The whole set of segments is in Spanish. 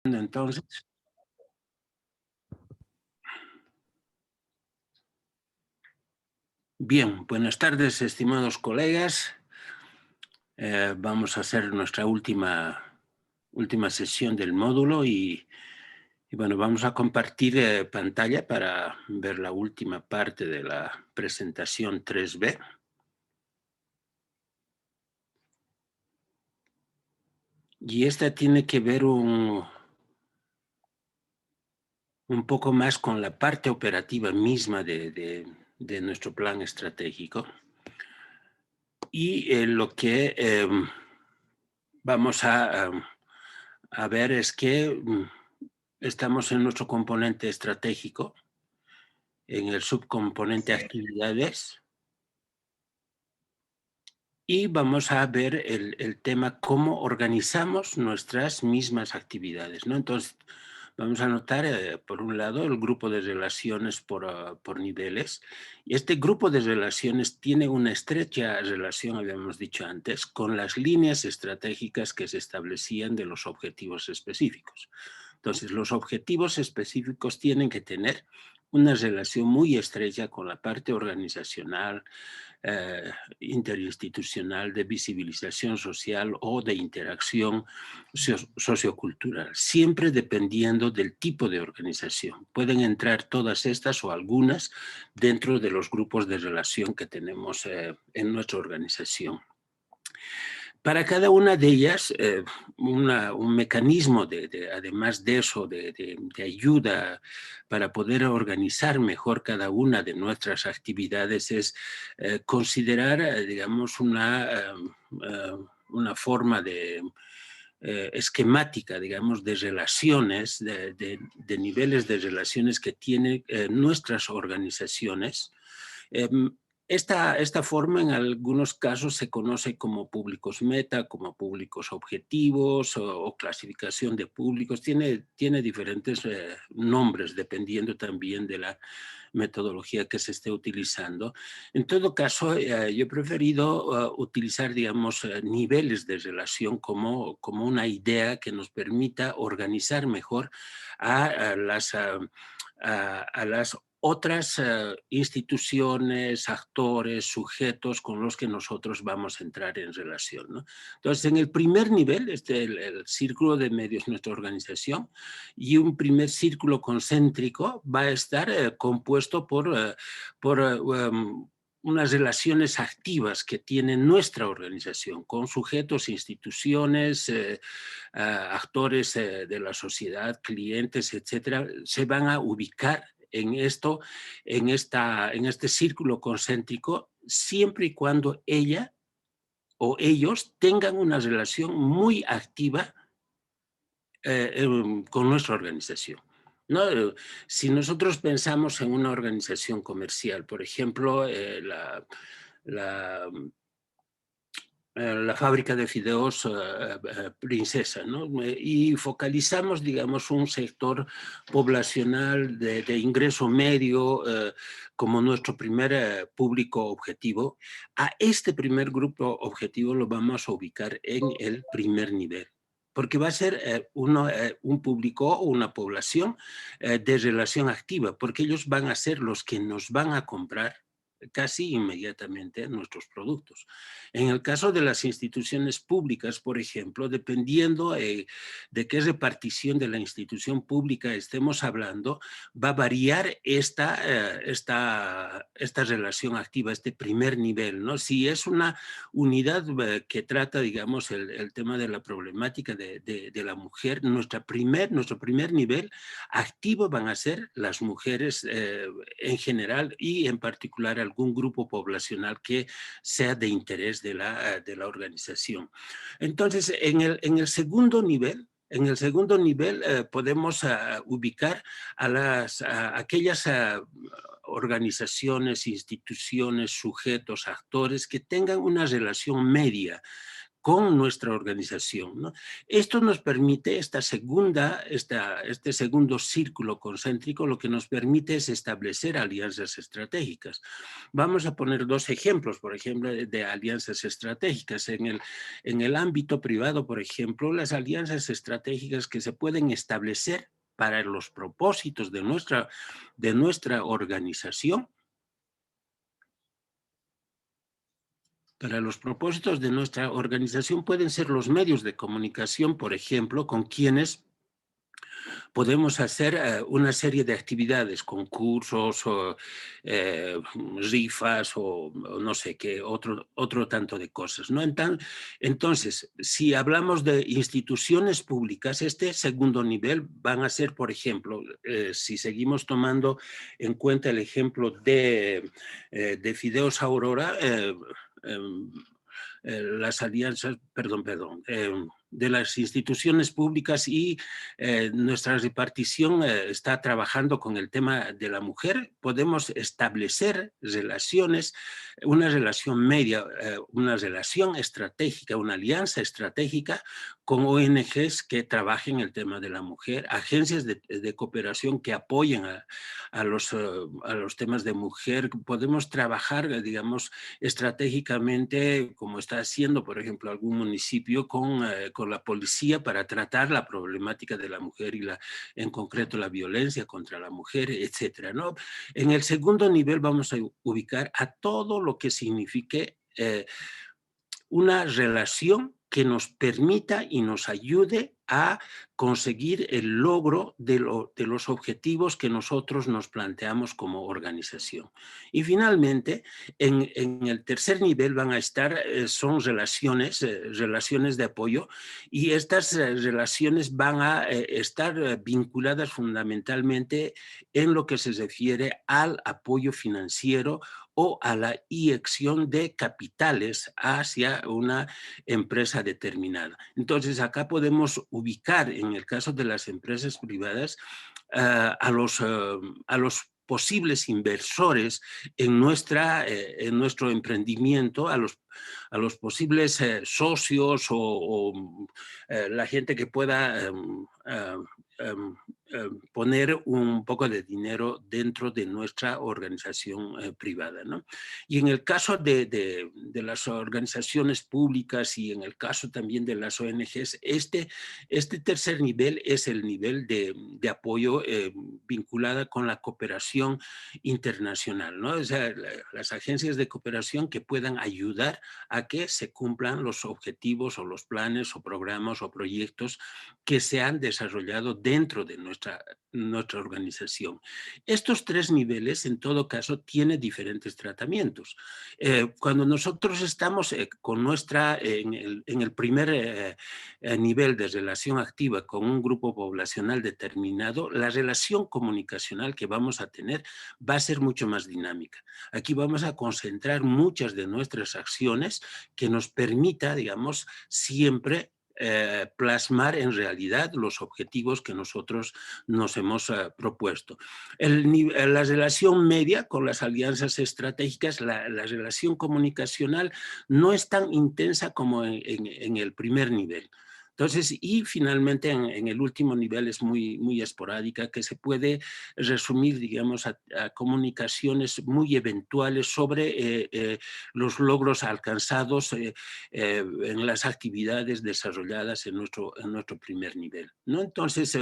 Entonces, bien, buenas tardes, estimados colegas. Vamos a hacer nuestra última sesión del módulo y bueno, vamos a compartir pantalla para ver la última parte de la presentación 3B. Y esta tiene que ver un poco más con la parte operativa misma de nuestro plan estratégico. Y lo que vamos a ver es que estamos en nuestro componente estratégico, en el subcomponente actividades, y vamos a ver el tema cómo organizamos nuestras mismas actividades, ¿no? Entonces, vamos a notar, por un lado, el grupo de relaciones por niveles. Y este grupo de relaciones tiene una estrecha relación, habíamos dicho antes, con las líneas estratégicas que se establecían de los objetivos específicos. Entonces, los objetivos específicos tienen que tener una relación muy estrecha con la parte organizacional, interinstitucional, de visibilización social o de interacción sociocultural, siempre dependiendo del tipo de organización. Pueden entrar todas estas o algunas dentro de los grupos de relación que tenemos en nuestra organización. Para cada una de ellas, un mecanismo, además de eso, de ayuda para poder organizar mejor cada una de nuestras actividades es considerar, digamos, una forma de esquemática, digamos, de relaciones, de niveles de relaciones que tienen nuestras organizaciones. Esta forma en algunos casos se conoce como públicos meta, como públicos objetivos o clasificación de públicos. Tiene diferentes nombres dependiendo también de la metodología que se esté utilizando. En todo caso, yo he preferido utilizar, digamos, niveles de relación como una idea que nos permita organizar mejor a las otras instituciones, actores, sujetos con los que nosotros vamos a entrar en relación, ¿no? Entonces, en el primer nivel, el círculo de medios, nuestra organización, y un primer círculo concéntrico va a estar compuesto por unas relaciones activas que tiene nuestra organización con sujetos, instituciones, actores de la sociedad, clientes, etcétera, se van a ubicar en este círculo concéntrico, siempre y cuando ella o ellos tengan una relación muy activa con nuestra organización, ¿no? Si nosotros pensamos en una organización comercial, por ejemplo, la fábrica de fideos Princesa, ¿no? Y focalizamos, digamos, un sector poblacional de ingreso medio como nuestro primer público objetivo. A este primer grupo objetivo lo vamos a ubicar en el primer nivel, porque va a ser un público o una población de relación activa, porque ellos van a ser los que nos van a comprar casi inmediatamente nuestros productos. En el caso de las instituciones públicas, por ejemplo, dependiendo de qué repartición de la institución pública estemos hablando, va a variar esta relación activa, este primer nivel, ¿no? Si es una unidad que trata, digamos, el tema de la problemática de la mujer, nuestro primer nivel activo van a ser las mujeres en general y en particular algún grupo poblacional que sea de interés de la organización. Entonces, en el segundo nivel, podemos ubicar a aquellas organizaciones, instituciones, sujetos, actores que tengan una relación media con nuestra organización, ¿no? Esto nos permite, este segundo círculo concéntrico, lo que nos permite es establecer alianzas estratégicas. Vamos a poner dos ejemplos, por ejemplo, de alianzas estratégicas. En el ámbito privado, por ejemplo, las alianzas estratégicas que se pueden establecer para los propósitos de nuestra organización. Para los propósitos de nuestra organización pueden ser los medios de comunicación, por ejemplo, con quienes podemos hacer una serie de actividades, concursos, o, rifas o no sé qué, otro tanto de cosas, ¿no? Entonces, si hablamos de instituciones públicas, este segundo nivel van a ser, por ejemplo, si seguimos tomando en cuenta el ejemplo de Fideos Aurora, las alianzas, de las instituciones públicas y nuestra repartición está trabajando con el tema de la mujer, podemos establecer relaciones, una relación media, una relación estratégica, una alianza estratégica con ONGs que trabajen el tema de la mujer, agencias de cooperación que apoyen a los temas de mujer. Podemos trabajar, digamos, estratégicamente, como está haciendo, por ejemplo, algún municipio con la policía para tratar la problemática de la mujer y en concreto la violencia contra la mujer, etcétera, ¿no? En el segundo nivel vamos a ubicar a todo lo que signifique una relación que nos permita y nos ayude a conseguir el logro de los objetivos que nosotros nos planteamos como organización. Y finalmente, en el tercer nivel van a estar, son relaciones de apoyo, y estas relaciones van a estar vinculadas fundamentalmente en lo que se refiere al apoyo financiero o a la inyección de capitales hacia una empresa determinada. Entonces, acá podemos ubicar, en el caso de las empresas privadas, a los posibles inversores en nuestro emprendimiento, a los posibles socios o la gente que pueda poner un poco de dinero dentro de nuestra organización privada, ¿no? Y en el caso de las organizaciones públicas y en el caso también de las ONGs, este tercer nivel es el nivel de apoyo vinculada con la cooperación internacional, ¿no? O sea, las agencias de cooperación que puedan ayudar a que se cumplan los objetivos o los planes o programas o proyectos que se han desarrollado dentro de nuestra organización. Estos tres niveles, en todo caso, tienen diferentes tratamientos. Cuando nosotros estamos en el primer nivel de relación activa con un grupo poblacional determinado, la relación comunicacional que vamos a tener va a ser mucho más dinámica. Aquí vamos a concentrar muchas de nuestras acciones que nos permita, digamos, siempre plasmar en realidad los objetivos que nosotros nos hemos propuesto. La relación media con las alianzas estratégicas, la relación comunicacional no es tan intensa como en el primer nivel. Entonces, y finalmente en el último nivel es muy esporádica, que se puede resumir, digamos, a comunicaciones muy eventuales sobre los logros alcanzados en las actividades desarrolladas en nuestro primer nivel, ¿no? Entonces,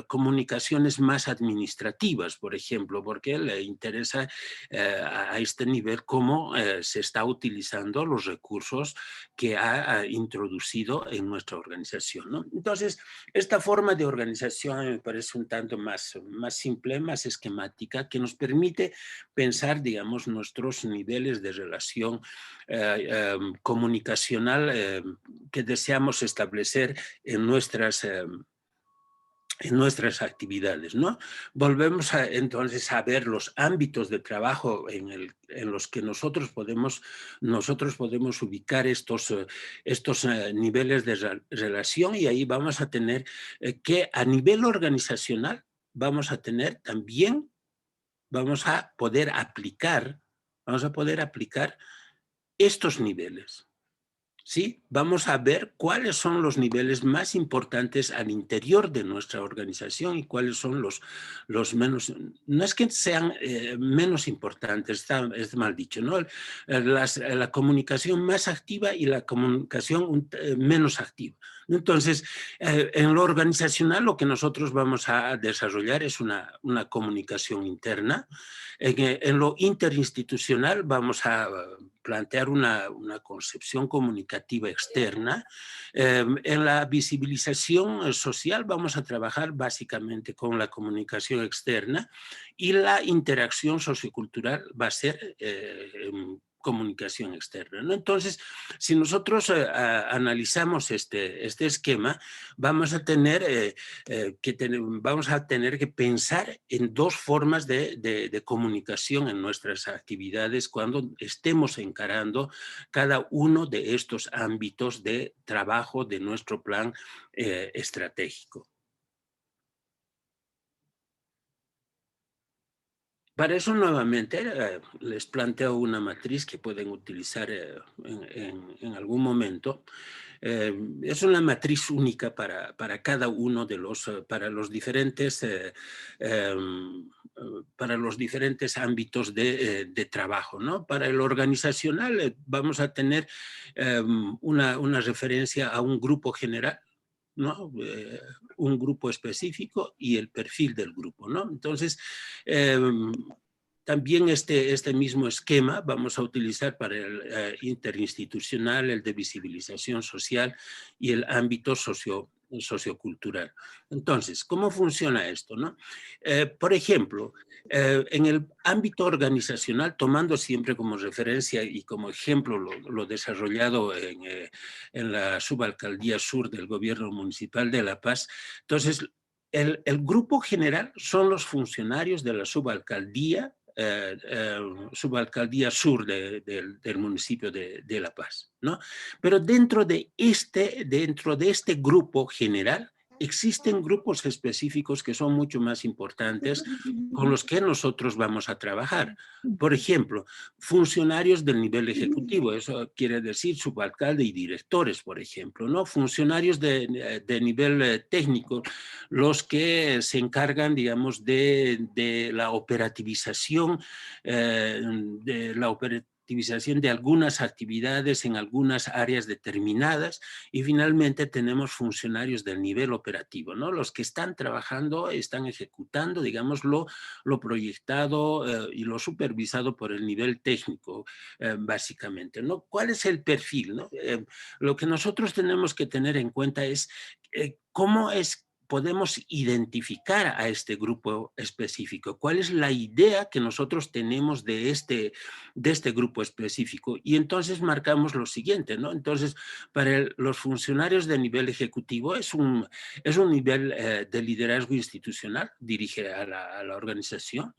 comunicaciones más administrativas, por ejemplo, porque le interesa a este nivel cómo se está utilizando los recursos que ha introducido en nuestra organización, ¿no? Entonces, esta forma de organización me parece un tanto más simple, más esquemática, que nos permite pensar, digamos, nuestros niveles de relación comunicacional que deseamos establecer en nuestras actividades, ¿no? Volvemos entonces a ver los ámbitos de trabajo en los que nosotros podemos ubicar estos niveles de relación, y ahí vamos a tener que a nivel organizacional vamos a tener también, vamos a poder aplicar estos niveles. ¿sí? Vamos a ver cuáles son los niveles más importantes al interior de nuestra organización y cuáles son los menos, no es que sean menos importantes, es mal dicho, ¿no? La comunicación más activa y la comunicación menos activa. Entonces, en lo organizacional lo que nosotros vamos a desarrollar es una comunicación interna. En lo interinstitucional vamos a plantear una concepción comunicativa externa. En la visibilización social vamos a trabajar básicamente con la comunicación externa y la interacción sociocultural va a ser comunicación externa, ¿no? Entonces, si nosotros analizamos este esquema, vamos a vamos a tener que pensar en dos formas de comunicación en nuestras actividades cuando estemos encarando cada uno de estos ámbitos de trabajo de nuestro plan estratégico. Para eso nuevamente les planteo una matriz que pueden utilizar en algún momento. Es una matriz única para cada uno de para los diferentes ámbitos de trabajo, ¿no? Para el organizacional vamos a tener una referencia a un grupo general, ¿no? Un grupo específico y el perfil del grupo, ¿no? Entonces, eh, también este mismo esquema vamos a utilizar para el interinstitucional, el de visibilización social y el ámbito sociocultural. Entonces, ¿cómo funciona esto, no? Por ejemplo, en el ámbito organizacional, tomando siempre como referencia y como ejemplo lo desarrollado en la subalcaldía sur del gobierno municipal de La Paz, entonces el grupo general son los funcionarios de la subalcaldía sur del municipio de La Paz, ¿no? Pero dentro de este grupo general existen grupos específicos que son mucho más importantes con los que nosotros vamos a trabajar. Por ejemplo, funcionarios del nivel ejecutivo, eso quiere decir subalcalde y directores, por ejemplo, ¿no? Funcionarios de nivel técnico, los que se encargan, digamos, de la operativización, de algunas actividades en algunas áreas determinadas, y finalmente tenemos funcionarios del nivel operativo, ¿no? Los que están trabajando, están ejecutando, digamos, lo proyectado y lo supervisado por el nivel técnico, básicamente, ¿no? ¿Cuál es el perfil, no? Lo que nosotros tenemos que tener en cuenta es cómo podemos identificar a este grupo específico, cuál es la idea que nosotros tenemos de este grupo específico, y entonces marcamos lo siguiente, ¿no? Entonces, para los funcionarios de nivel ejecutivo es un nivel de liderazgo institucional, dirige a la organización,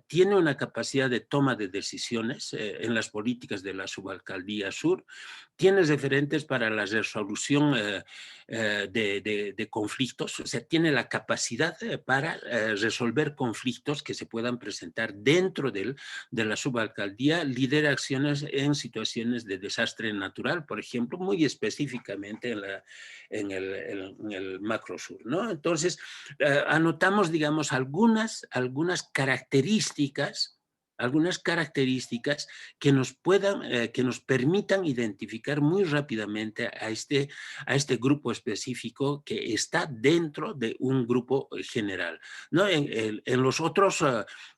tiene una capacidad de toma de decisiones en las políticas de la subalcaldía sur, tiene referentes para la resolución de conflictos, o sea, tiene la capacidad para resolver conflictos que se puedan presentar dentro de la subalcaldía, lidera acciones en situaciones de desastre natural, por ejemplo, muy específicamente en el macro sur, ¿no? Entonces, anotamos, digamos, algunas características que que nos permitan identificar muy rápidamente a este grupo específico que está dentro de un grupo general, ¿no? En los otros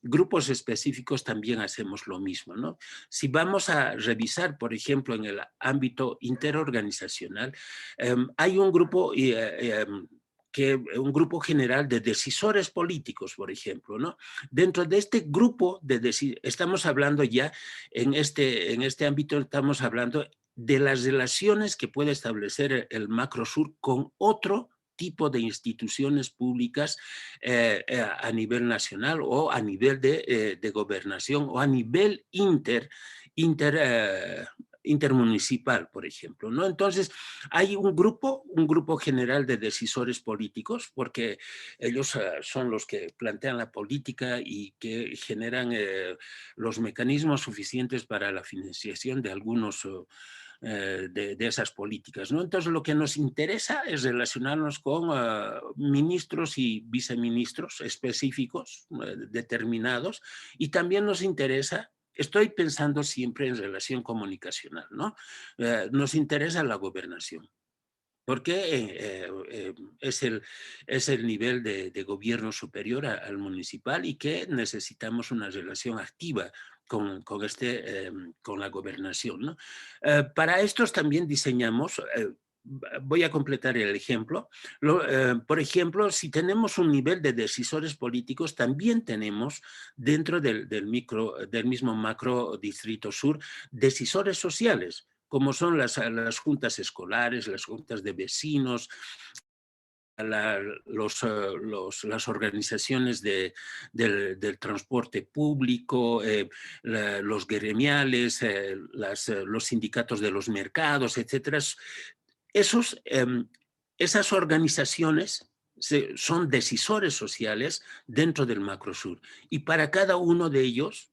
grupos específicos también hacemos lo mismo, ¿no? Si vamos a revisar, por ejemplo, en el ámbito interorganizacional, hay un grupo un grupo general de decisores políticos, por ejemplo, ¿no? Dentro de este grupo estamos hablando ya en este ámbito, estamos hablando de las relaciones que puede establecer el Macrosur con otro tipo de instituciones públicas a nivel nacional o a nivel de gobernación o a nivel inter intermunicipal, por ejemplo, ¿no? Entonces, hay un grupo general de decisores políticos, porque ellos son los que plantean la política y que generan los mecanismos suficientes para la financiación de esas políticas, ¿no? Entonces, lo que nos interesa es relacionarnos con ministros y viceministros específicos, determinados, y también nos interesa. Estoy pensando siempre en relación comunicacional, ¿no? Nos interesa la gobernación, porque es el nivel de gobierno superior al municipal y que necesitamos una relación activa con la gobernación, ¿no? Para estos también diseñamos, voy a completar el ejemplo. Por ejemplo, si tenemos un nivel de decisores políticos, también tenemos dentro del mismo macro distrito sur decisores sociales, como son las juntas escolares, las juntas de vecinos, las organizaciones del transporte público, los gremiales, los sindicatos de los mercados, etcétera. Esas organizaciones son decisores sociales dentro del Macrosur, y para cada uno de ellos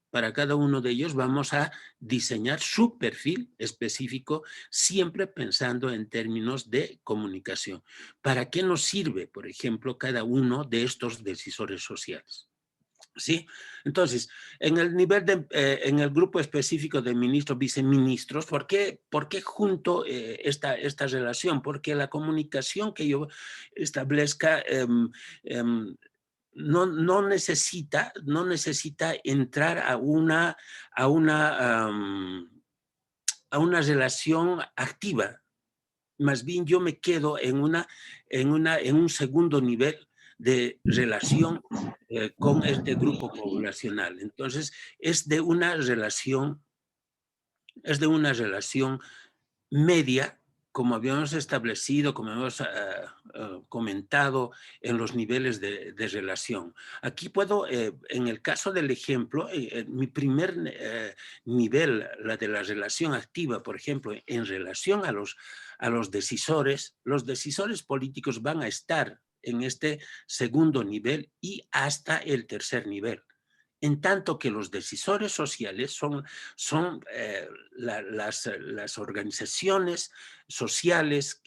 vamos a diseñar su perfil específico, siempre pensando en términos de comunicación. ¿Para qué nos sirve, por ejemplo, cada uno de estos decisores sociales? ¿Sí? Entonces, en el grupo específico de ministros, viceministros, ¿por qué junto esta relación? Porque la comunicación que yo establezca no necesita entrar a una relación activa. Más bien yo me quedo en un segundo nivel de relación con este grupo poblacional. Entonces, es de una relación media, como habíamos establecido, como hemos comentado en los niveles de relación. Aquí puedo, en el caso del ejemplo, mi primer nivel, la de la relación activa, por ejemplo, en relación a los decisores políticos van a estar en este segundo nivel y hasta el tercer nivel. En tanto que los decisores sociales son las organizaciones sociales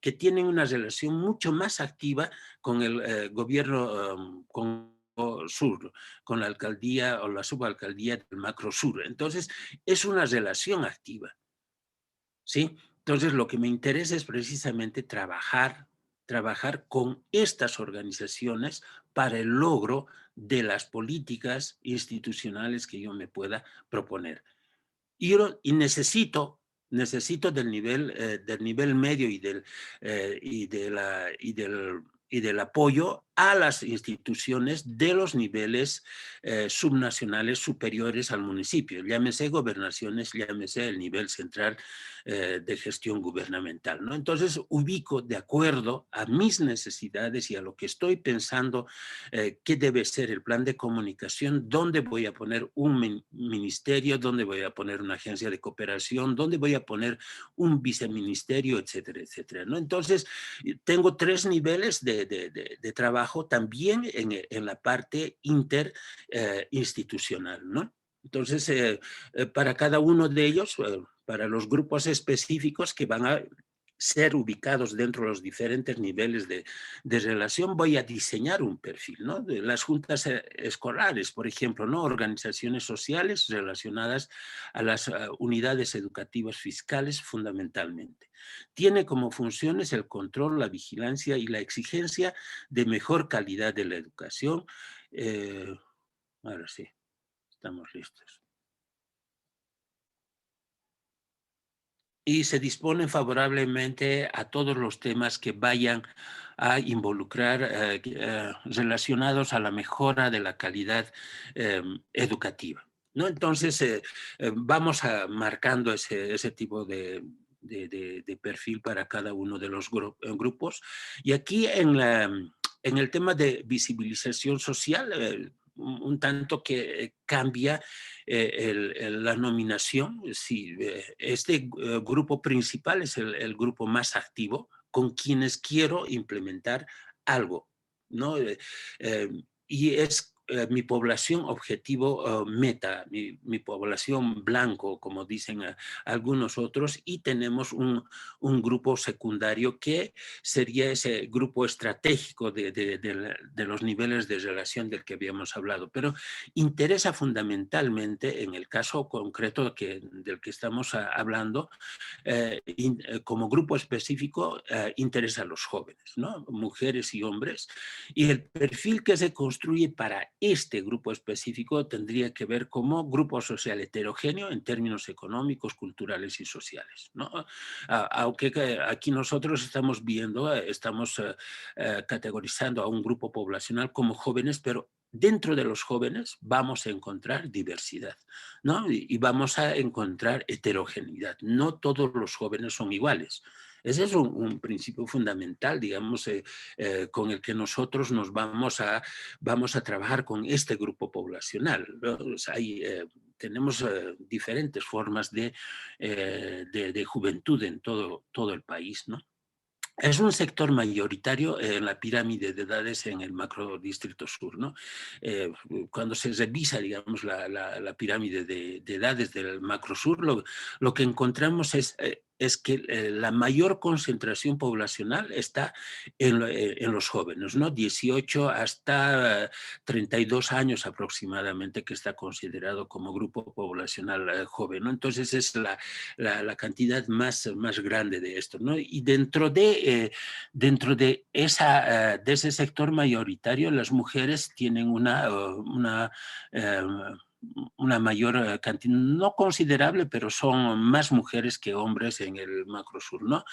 que tienen una relación mucho más activa con el gobierno sur, con la alcaldía o la subalcaldía del macro sur. Entonces, es una relación activa, ¿sí? Entonces, lo que me interesa es precisamente trabajar con estas organizaciones para el logro de las políticas institucionales que yo me pueda proponer. Y necesito del nivel medio y del apoyo a las instituciones de los niveles subnacionales superiores al municipio, llámese gobernaciones, llámese el nivel central de gestión gubernamental, ¿no? Entonces ubico de acuerdo a mis necesidades y a lo que estoy pensando qué debe ser el plan de comunicación, dónde voy a poner un ministerio, dónde voy a poner una agencia de cooperación, dónde voy a poner un viceministerio, etcétera, etcétera, ¿no? Entonces, tengo 3 niveles de trabajo también en la parte interinstitucional, ¿no? Entonces, para cada uno de ellos, para los grupos específicos que van a ser ubicados dentro de los diferentes niveles de relación, voy a diseñar un perfil, ¿no? De las juntas escolares, por ejemplo, ¿no? Organizaciones sociales relacionadas a las unidades educativas fiscales fundamentalmente. Tiene como funciones el control, la vigilancia y la exigencia de mejor calidad de la educación. Ahora sí, estamos listos. Y se disponen favorablemente a todos los temas que vayan a involucrar relacionados a la mejora de la calidad educativa, ¿no? Entonces, vamos marcando ese tipo de perfil para cada uno de los grupos. Y aquí en el tema de visibilización social, un tanto que cambia la nominación. Sí, este grupo principal es el grupo más activo con quienes quiero implementar algo, ¿no? Y es mi población objetivo meta, mi población blanco, como dicen algunos otros, y tenemos un grupo secundario que sería ese grupo estratégico de los niveles de relación del que habíamos hablado. Pero interesa fundamentalmente, en el caso concreto del que estamos hablando, como grupo específico, interesa a los jóvenes, ¿no? Mujeres y hombres, y el perfil que se construye para este grupo específico tendría que ver como grupo social heterogéneo en términos económicos, culturales y sociales, ¿no? Aunque aquí nosotros estamos viendo, estamos categorizando a un grupo poblacional como jóvenes, pero dentro de los jóvenes vamos a encontrar diversidad, ¿no? Y vamos a encontrar heterogeneidad. No todos los jóvenes son iguales. Ese es un principio fundamental, digamos, con el que nosotros vamos a trabajar con este grupo poblacional, ¿no? O sea, tenemos diferentes formas de juventud en todo el país, ¿no? Es un sector mayoritario en la pirámide de edades en el macrodistrito sur, ¿no? Cuando se revisa, digamos, la pirámide de edades del macrosur, lo que encontramos es que la mayor concentración poblacional está en los jóvenes, ¿no? 18 hasta 32 años aproximadamente, que está considerado como grupo poblacional joven, ¿no? Entonces es la cantidad más grande de esto, ¿no? Y dentro de ese sector mayoritario, las mujeres tienen eh, una mayor cantidad, no considerable, pero son más mujeres que hombres en el macrosur, ¿no?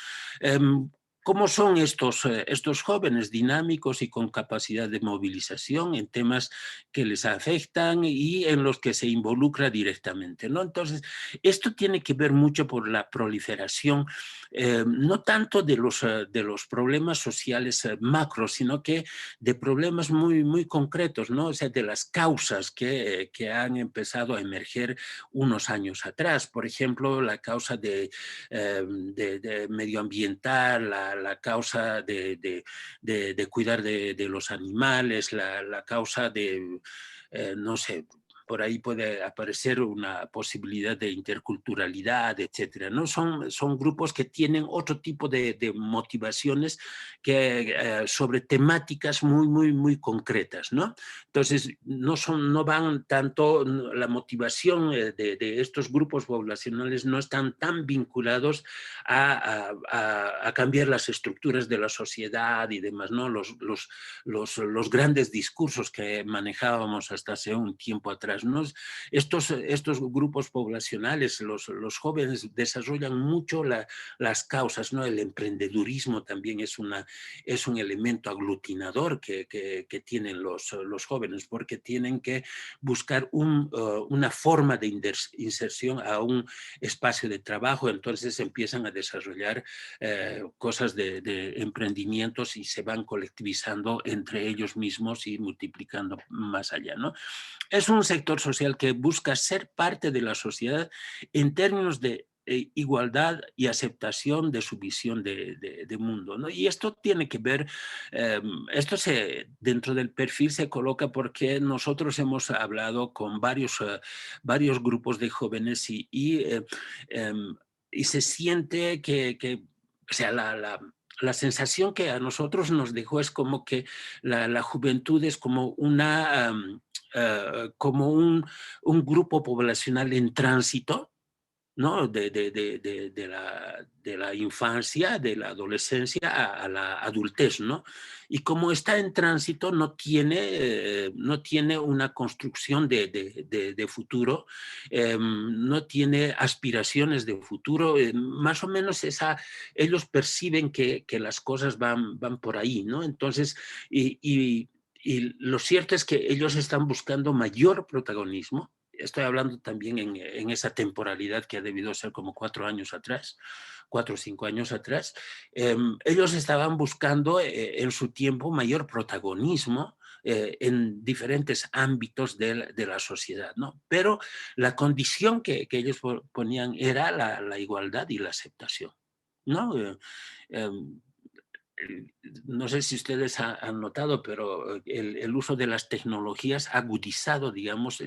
¿Cómo son estos jóvenes dinámicos y con capacidad de movilización en temas que les afectan y en los que se involucra directamente, ¿no? Entonces, esto tiene que ver mucho por la proliferación, no tanto de los problemas sociales macros, sino que de problemas muy concretos, ¿no? O sea, de las causas que han empezado a emerger unos años atrás. Por ejemplo, la causa de medioambiental, la causa de cuidar de los animales, la causa no sé, por ahí puede aparecer una posibilidad de interculturalidad, etcétera, ¿no? Son grupos que tienen otro tipo de motivaciones sobre temáticas muy concretas, ¿no? Entonces, no van tanto, la motivación de estos grupos poblacionales no están tan vinculados a cambiar las estructuras de la sociedad y demás, ¿no? Los grandes discursos que manejábamos hasta hace un tiempo atrás, ¿no? Estos grupos poblacionales, los jóvenes desarrollan mucho las causas, ¿no? El emprendedurismo también es un elemento aglutinador que tienen los jóvenes, porque tienen que buscar una forma de inserción a un espacio de trabajo, entonces empiezan a desarrollar cosas de emprendimientos y se van colectivizando entre ellos mismos y multiplicando más allá, ¿no? Es un sector social que busca ser parte de la sociedad en términos de igualdad y aceptación de su visión de mundo, ¿no? Y esto tiene que ver, dentro del perfil se coloca porque nosotros hemos hablado con varios grupos de jóvenes y se siente o sea, la sensación que a nosotros nos dejó es como que la juventud es como como un grupo poblacional en tránsito, ¿no? De la infancia, de la adolescencia a la adultez, ¿no? Y como está en tránsito, no tiene una construcción de futuro, no tiene aspiraciones de futuro, más o menos ellos perciben que las cosas van por ahí, ¿no? Entonces, y lo cierto es que ellos están buscando mayor protagonismo. Estoy hablando también en esa temporalidad que ha debido ser como 4 años atrás, 4 o 5 años atrás. Ellos estaban buscando en su tiempo mayor protagonismo en diferentes ámbitos de la sociedad, ¿no? Pero la condición que ellos ponían era la igualdad y la aceptación, ¿no? Eh, no sé si ustedes han notado, pero el uso de las tecnologías ha agudizado, digamos,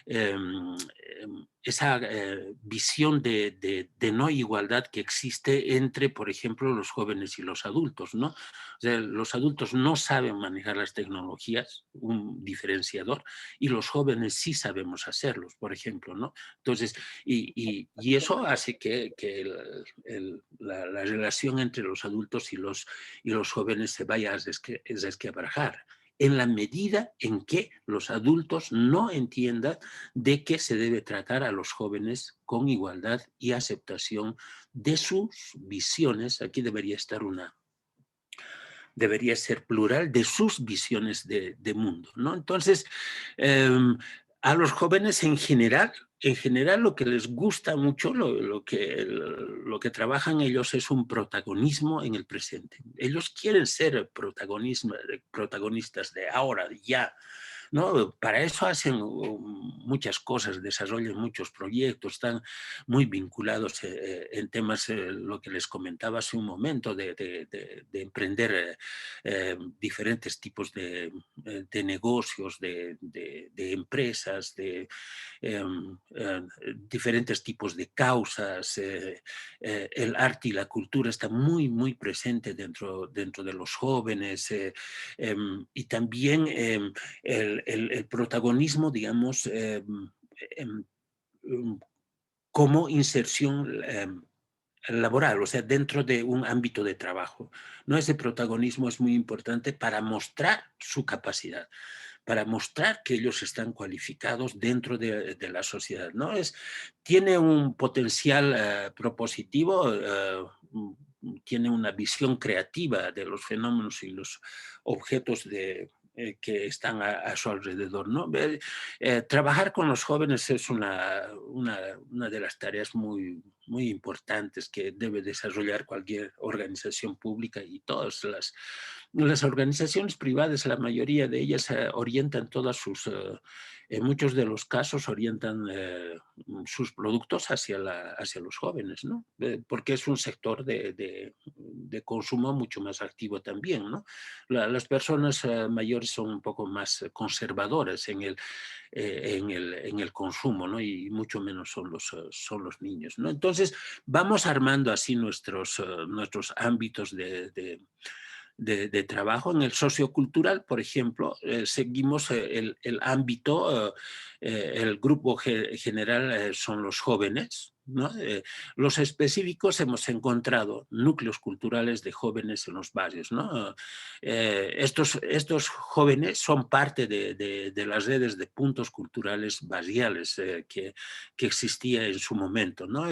em, esa visión de no igualdad que existe entre, por ejemplo, los jóvenes y los adultos, ¿no? O sea, los adultos no saben manejar las tecnologías, un diferenciador, y los jóvenes sí sabemos hacerlos, por ejemplo, ¿no? Entonces, y eso hace que la relación entre los adultos y los jóvenes se vaya a desquebrajar en la medida en que los adultos no entiendan de que se debe tratar a los jóvenes con igualdad y aceptación de sus visiones. Aquí debería ser plural, de sus visiones de mundo, ¿no? Entonces, eh, a los jóvenes en general lo que les gusta mucho, lo que trabajan ellos es un protagonismo en el presente. Ellos quieren ser protagonistas de ahora, de ya, ¿no? Para eso hacen muchas cosas, desarrollan muchos proyectos, están muy vinculados en temas, lo que les comentaba hace un momento, de emprender diferentes tipos de negocios, de empresas, diferentes tipos de causas. El arte y la cultura está muy, muy presente dentro de los jóvenes, y también el protagonismo, digamos, em, como inserción laboral, o sea, dentro de un ámbito de trabajo. ¿No? Ese protagonismo es muy importante para mostrar su capacidad, para mostrar que ellos están cualificados dentro de la sociedad, ¿no? Tiene un potencial propositivo, tiene una visión creativa de los fenómenos y los objetos que están a su alrededor, ¿no? Trabajar con los jóvenes es una de las tareas muy, muy importantes que debe desarrollar cualquier organización pública, y todas las organizaciones privadas, la mayoría de ellas orientan todas en muchos de los casos orientan sus productos hacia los jóvenes, ¿no? Porque es un sector de consumo mucho más activo también, ¿no? Las personas mayores son un poco más conservadoras en el consumo, ¿no? Y mucho menos son los niños, ¿no? Entonces, vamos armando así nuestros ámbitos de trabajo. En el sociocultural, por ejemplo, seguimos el ámbito, el grupo general son los jóvenes, ¿no? Los específicos hemos encontrado núcleos culturales de jóvenes en los barrios, ¿no? Estos jóvenes son parte de las redes de puntos culturales barriales que existía en su momento, ¿no?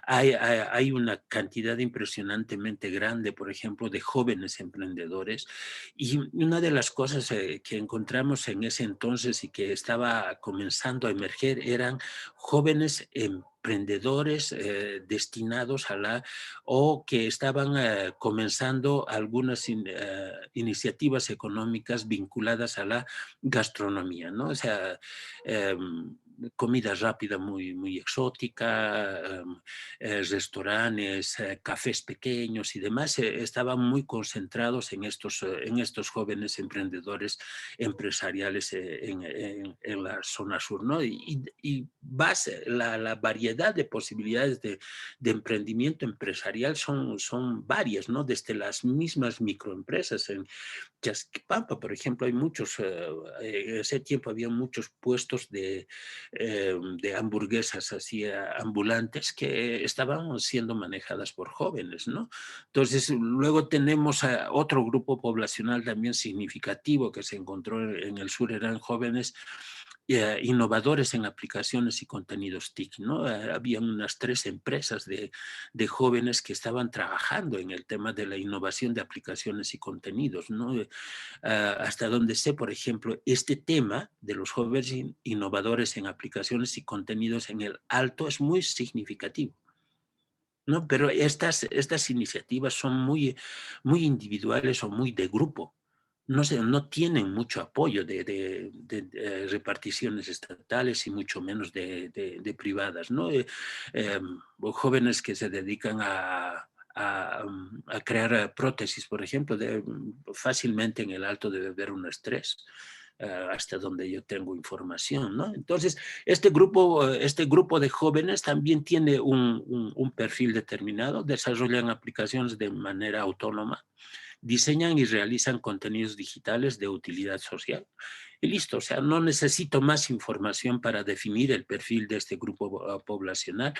Hay una cantidad impresionantemente grande, por ejemplo, de jóvenes emprendedores, y una de las cosas que encontramos en ese entonces y que estaba comenzando a emerger eran jóvenes emprendedores destinados o que estaban comenzando algunas iniciativas económicas vinculadas a la gastronomía, ¿no? O sea, comida rápida muy, muy exótica, restaurantes, cafés pequeños y demás, estaban muy concentrados en estos jóvenes emprendedores empresariales en la zona sur, ¿no? Y la variedad de posibilidades de emprendimiento empresarial son varias, ¿no? Desde las mismas microempresas. En Chasquipampa, por ejemplo, hay muchos, en ese tiempo había muchos puestos de hamburguesas así ambulantes que estaban siendo manejadas por jóvenes, ¿no? Entonces, luego tenemos a otro grupo poblacional también significativo que se encontró en el sur, eran jóvenes innovadores en aplicaciones y contenidos TIC, ¿no? Habían unas 3 empresas de jóvenes que estaban trabajando en el tema de la innovación de aplicaciones y contenidos, ¿no? Hasta donde sé, por ejemplo, este tema de los jóvenes innovadores en aplicaciones y contenidos en el Alto es muy significativo, ¿no? Pero estas iniciativas son muy, muy individuales o muy de grupo. No tienen mucho apoyo de reparticiones estatales y mucho menos de privadas, ¿no? Jóvenes que se dedican a crear prótesis, por ejemplo, fácilmente en el Alto debe haber un estrés, hasta donde yo tengo información, ¿no? Entonces, este grupo de jóvenes también tiene un perfil determinado, desarrollan aplicaciones de manera autónoma, diseñan y realizan contenidos digitales de utilidad social. Y listo, o sea, no necesito más información para definir el perfil de este grupo poblacional.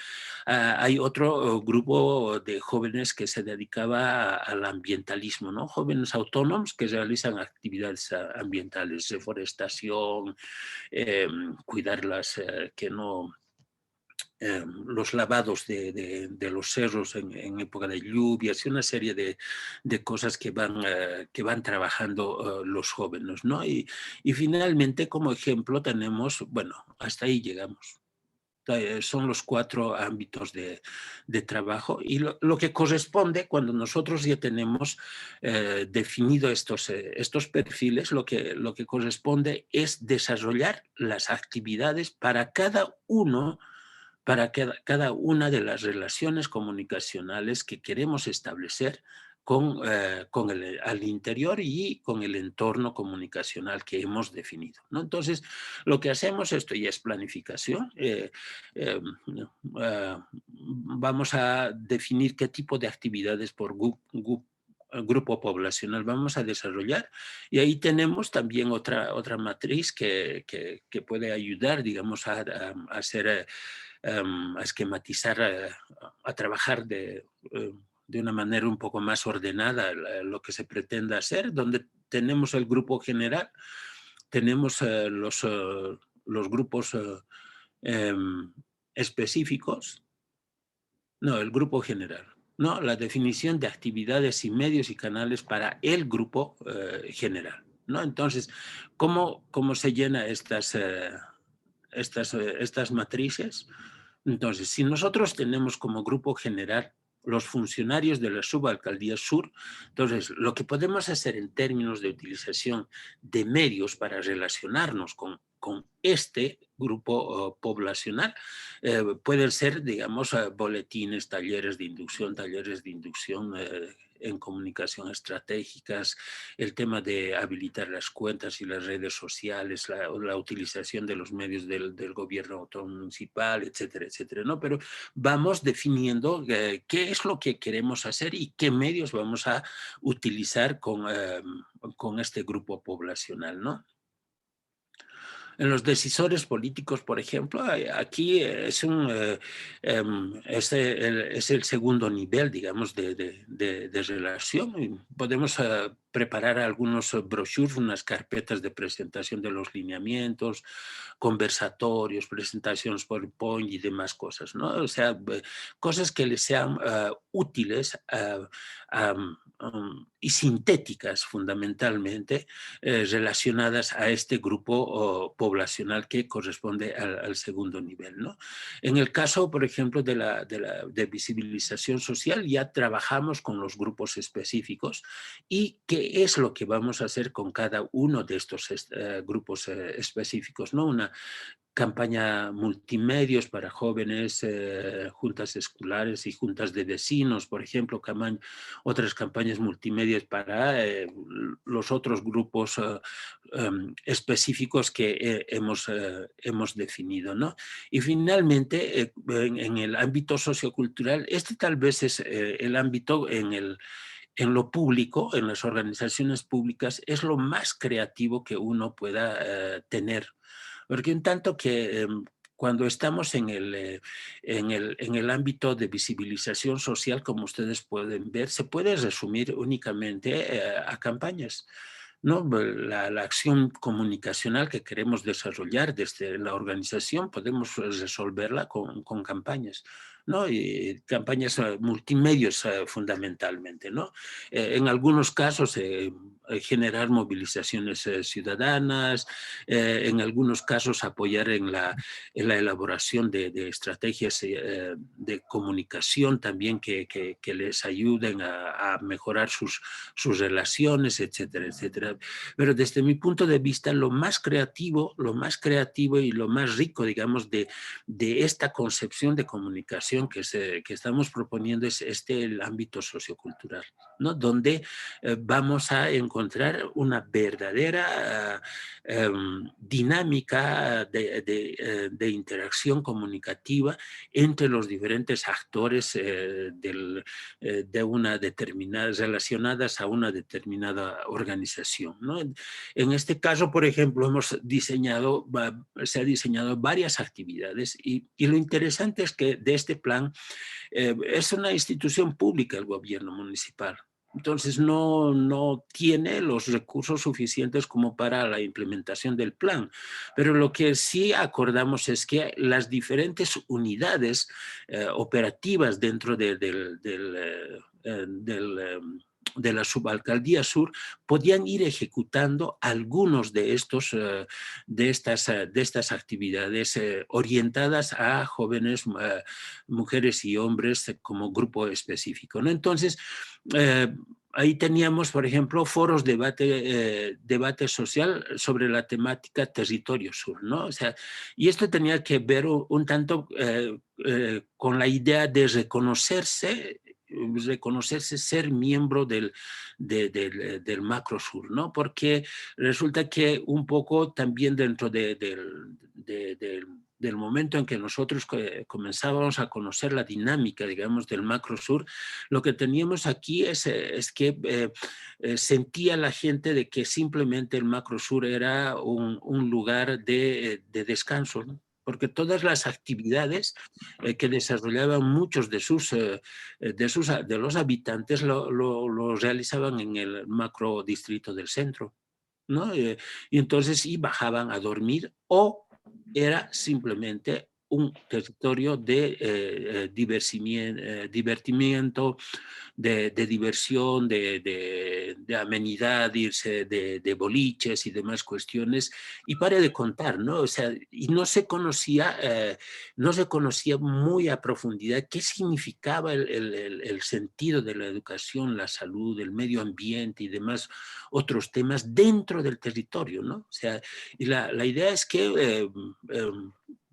Hay otro grupo de jóvenes que se dedicaba al ambientalismo, ¿no? Jóvenes autónomos que realizan actividades ambientales, reforestación, cuidar que no los lavados de los cerros en época de lluvias y una serie de cosas que van trabajando los jóvenes, ¿no? Y finalmente, como ejemplo, tenemos, bueno, hasta ahí llegamos. Son los 4 ámbitos de trabajo y lo que corresponde cuando nosotros ya tenemos definido estos perfiles, lo que corresponde es desarrollar las actividades para cada una de las relaciones comunicacionales que queremos establecer al interior y con el entorno comunicacional que hemos definido, ¿no? Entonces, lo que hacemos, esto ya es planificación, vamos a definir qué tipo de actividades por grupo poblacional vamos a desarrollar y ahí tenemos también otra matriz que puede ayudar, digamos, a hacer a esquematizar, a trabajar de una manera un poco más ordenada lo que se pretende hacer, donde tenemos el grupo general, tenemos los grupos específicos, no, el grupo general, no, la definición de actividades y medios y canales para el grupo general, ¿no? Entonces, ¿cómo se llena estas matrices? Entonces, si nosotros tenemos como grupo general los funcionarios de la subalcaldía sur, entonces lo que podemos hacer en términos de utilización de medios para relacionarnos con este grupo poblacional pueden ser, digamos, boletines, talleres de inducción en comunicación estratégicas, el tema de habilitar las cuentas y las redes sociales, la utilización de los medios del gobierno autónomo municipal, etcétera, etcétera, ¿no? Pero vamos definiendo qué es lo que queremos hacer y qué medios vamos a utilizar con este grupo poblacional, ¿no? En los decisores políticos, por ejemplo, aquí es el segundo nivel, digamos, de relación. Podemos preparar algunos brochures, unas carpetas de presentación de los lineamientos, conversatorios, presentaciones PowerPoint y demás cosas, ¿no? O sea, cosas que les sean útiles y sintéticas fundamentalmente relacionadas a este grupo poblacional que corresponde al segundo nivel, ¿no? En el caso, por ejemplo, de visibilización social, ya trabajamos con los grupos específicos y qué es lo que vamos a hacer con cada uno de estos grupos específicos, ¿no? Una campaña multimedios para jóvenes, juntas escolares y juntas de vecinos, por ejemplo, otras campañas multimedias para los otros grupos específicos que hemos definido, ¿no? Y finalmente, en el ámbito sociocultural, este tal vez es el ámbito en lo público, en las organizaciones públicas, es lo más creativo que uno pueda tener. Porque en tanto que cuando estamos en el ámbito de visibilización social, como ustedes pueden ver, se puede resumir únicamente a campañas, ¿no? La acción comunicacional que queremos desarrollar desde la organización podemos resolverla con campañas, ¿no? Y campañas multimedios fundamentalmente, ¿no? En algunos casos generar movilizaciones ciudadanas, en algunos casos apoyar en la elaboración de estrategias de comunicación también que les ayuden a mejorar sus relaciones, etcétera, etcétera. Pero desde mi punto de vista, lo más creativo y lo más rico, digamos, de esta concepción de comunicación integración que estamos proponiendo es el ámbito sociocultural, ¿no? Donde vamos a encontrar una verdadera dinámica de interacción comunicativa entre los diferentes actores de una determinada, relacionadas a una determinada organización, ¿no? En este caso, por ejemplo, se ha diseñado varias actividades y lo interesante es que de este plan es una institución pública el gobierno municipal. Entonces no tiene los recursos suficientes como para la implementación del plan. Pero lo que sí acordamos es que las diferentes unidades operativas dentro de la subalcaldía sur podían ir ejecutando algunos de estas actividades orientadas a jóvenes, mujeres y hombres como grupo específico, ¿no? Entonces, ahí teníamos, por ejemplo, foros debate social sobre la temática territorio sur, ¿no? O sea, y esto tenía que ver un tanto con la idea de reconocerse ser miembro del macro sur, ¿no? Porque resulta que un poco también dentro del momento en que nosotros comenzábamos a conocer la dinámica, digamos, del macro sur, lo que teníamos aquí es que sentía la gente de que simplemente el macro sur era un lugar de descanso, ¿no? Porque todas las actividades que desarrollaban muchos de los habitantes lo realizaban en el macro distrito del centro, ¿no? Y entonces bajaban a dormir o era simplemente un territorio de divertimiento, de diversión, de amenidad, irse de boliches y demás cuestiones, y pare de contar, ¿no? O sea, y no se conocía muy a profundidad qué significaba el sentido de la educación, la salud, el medio ambiente y demás otros temas dentro del territorio, ¿no? O sea, y la idea es que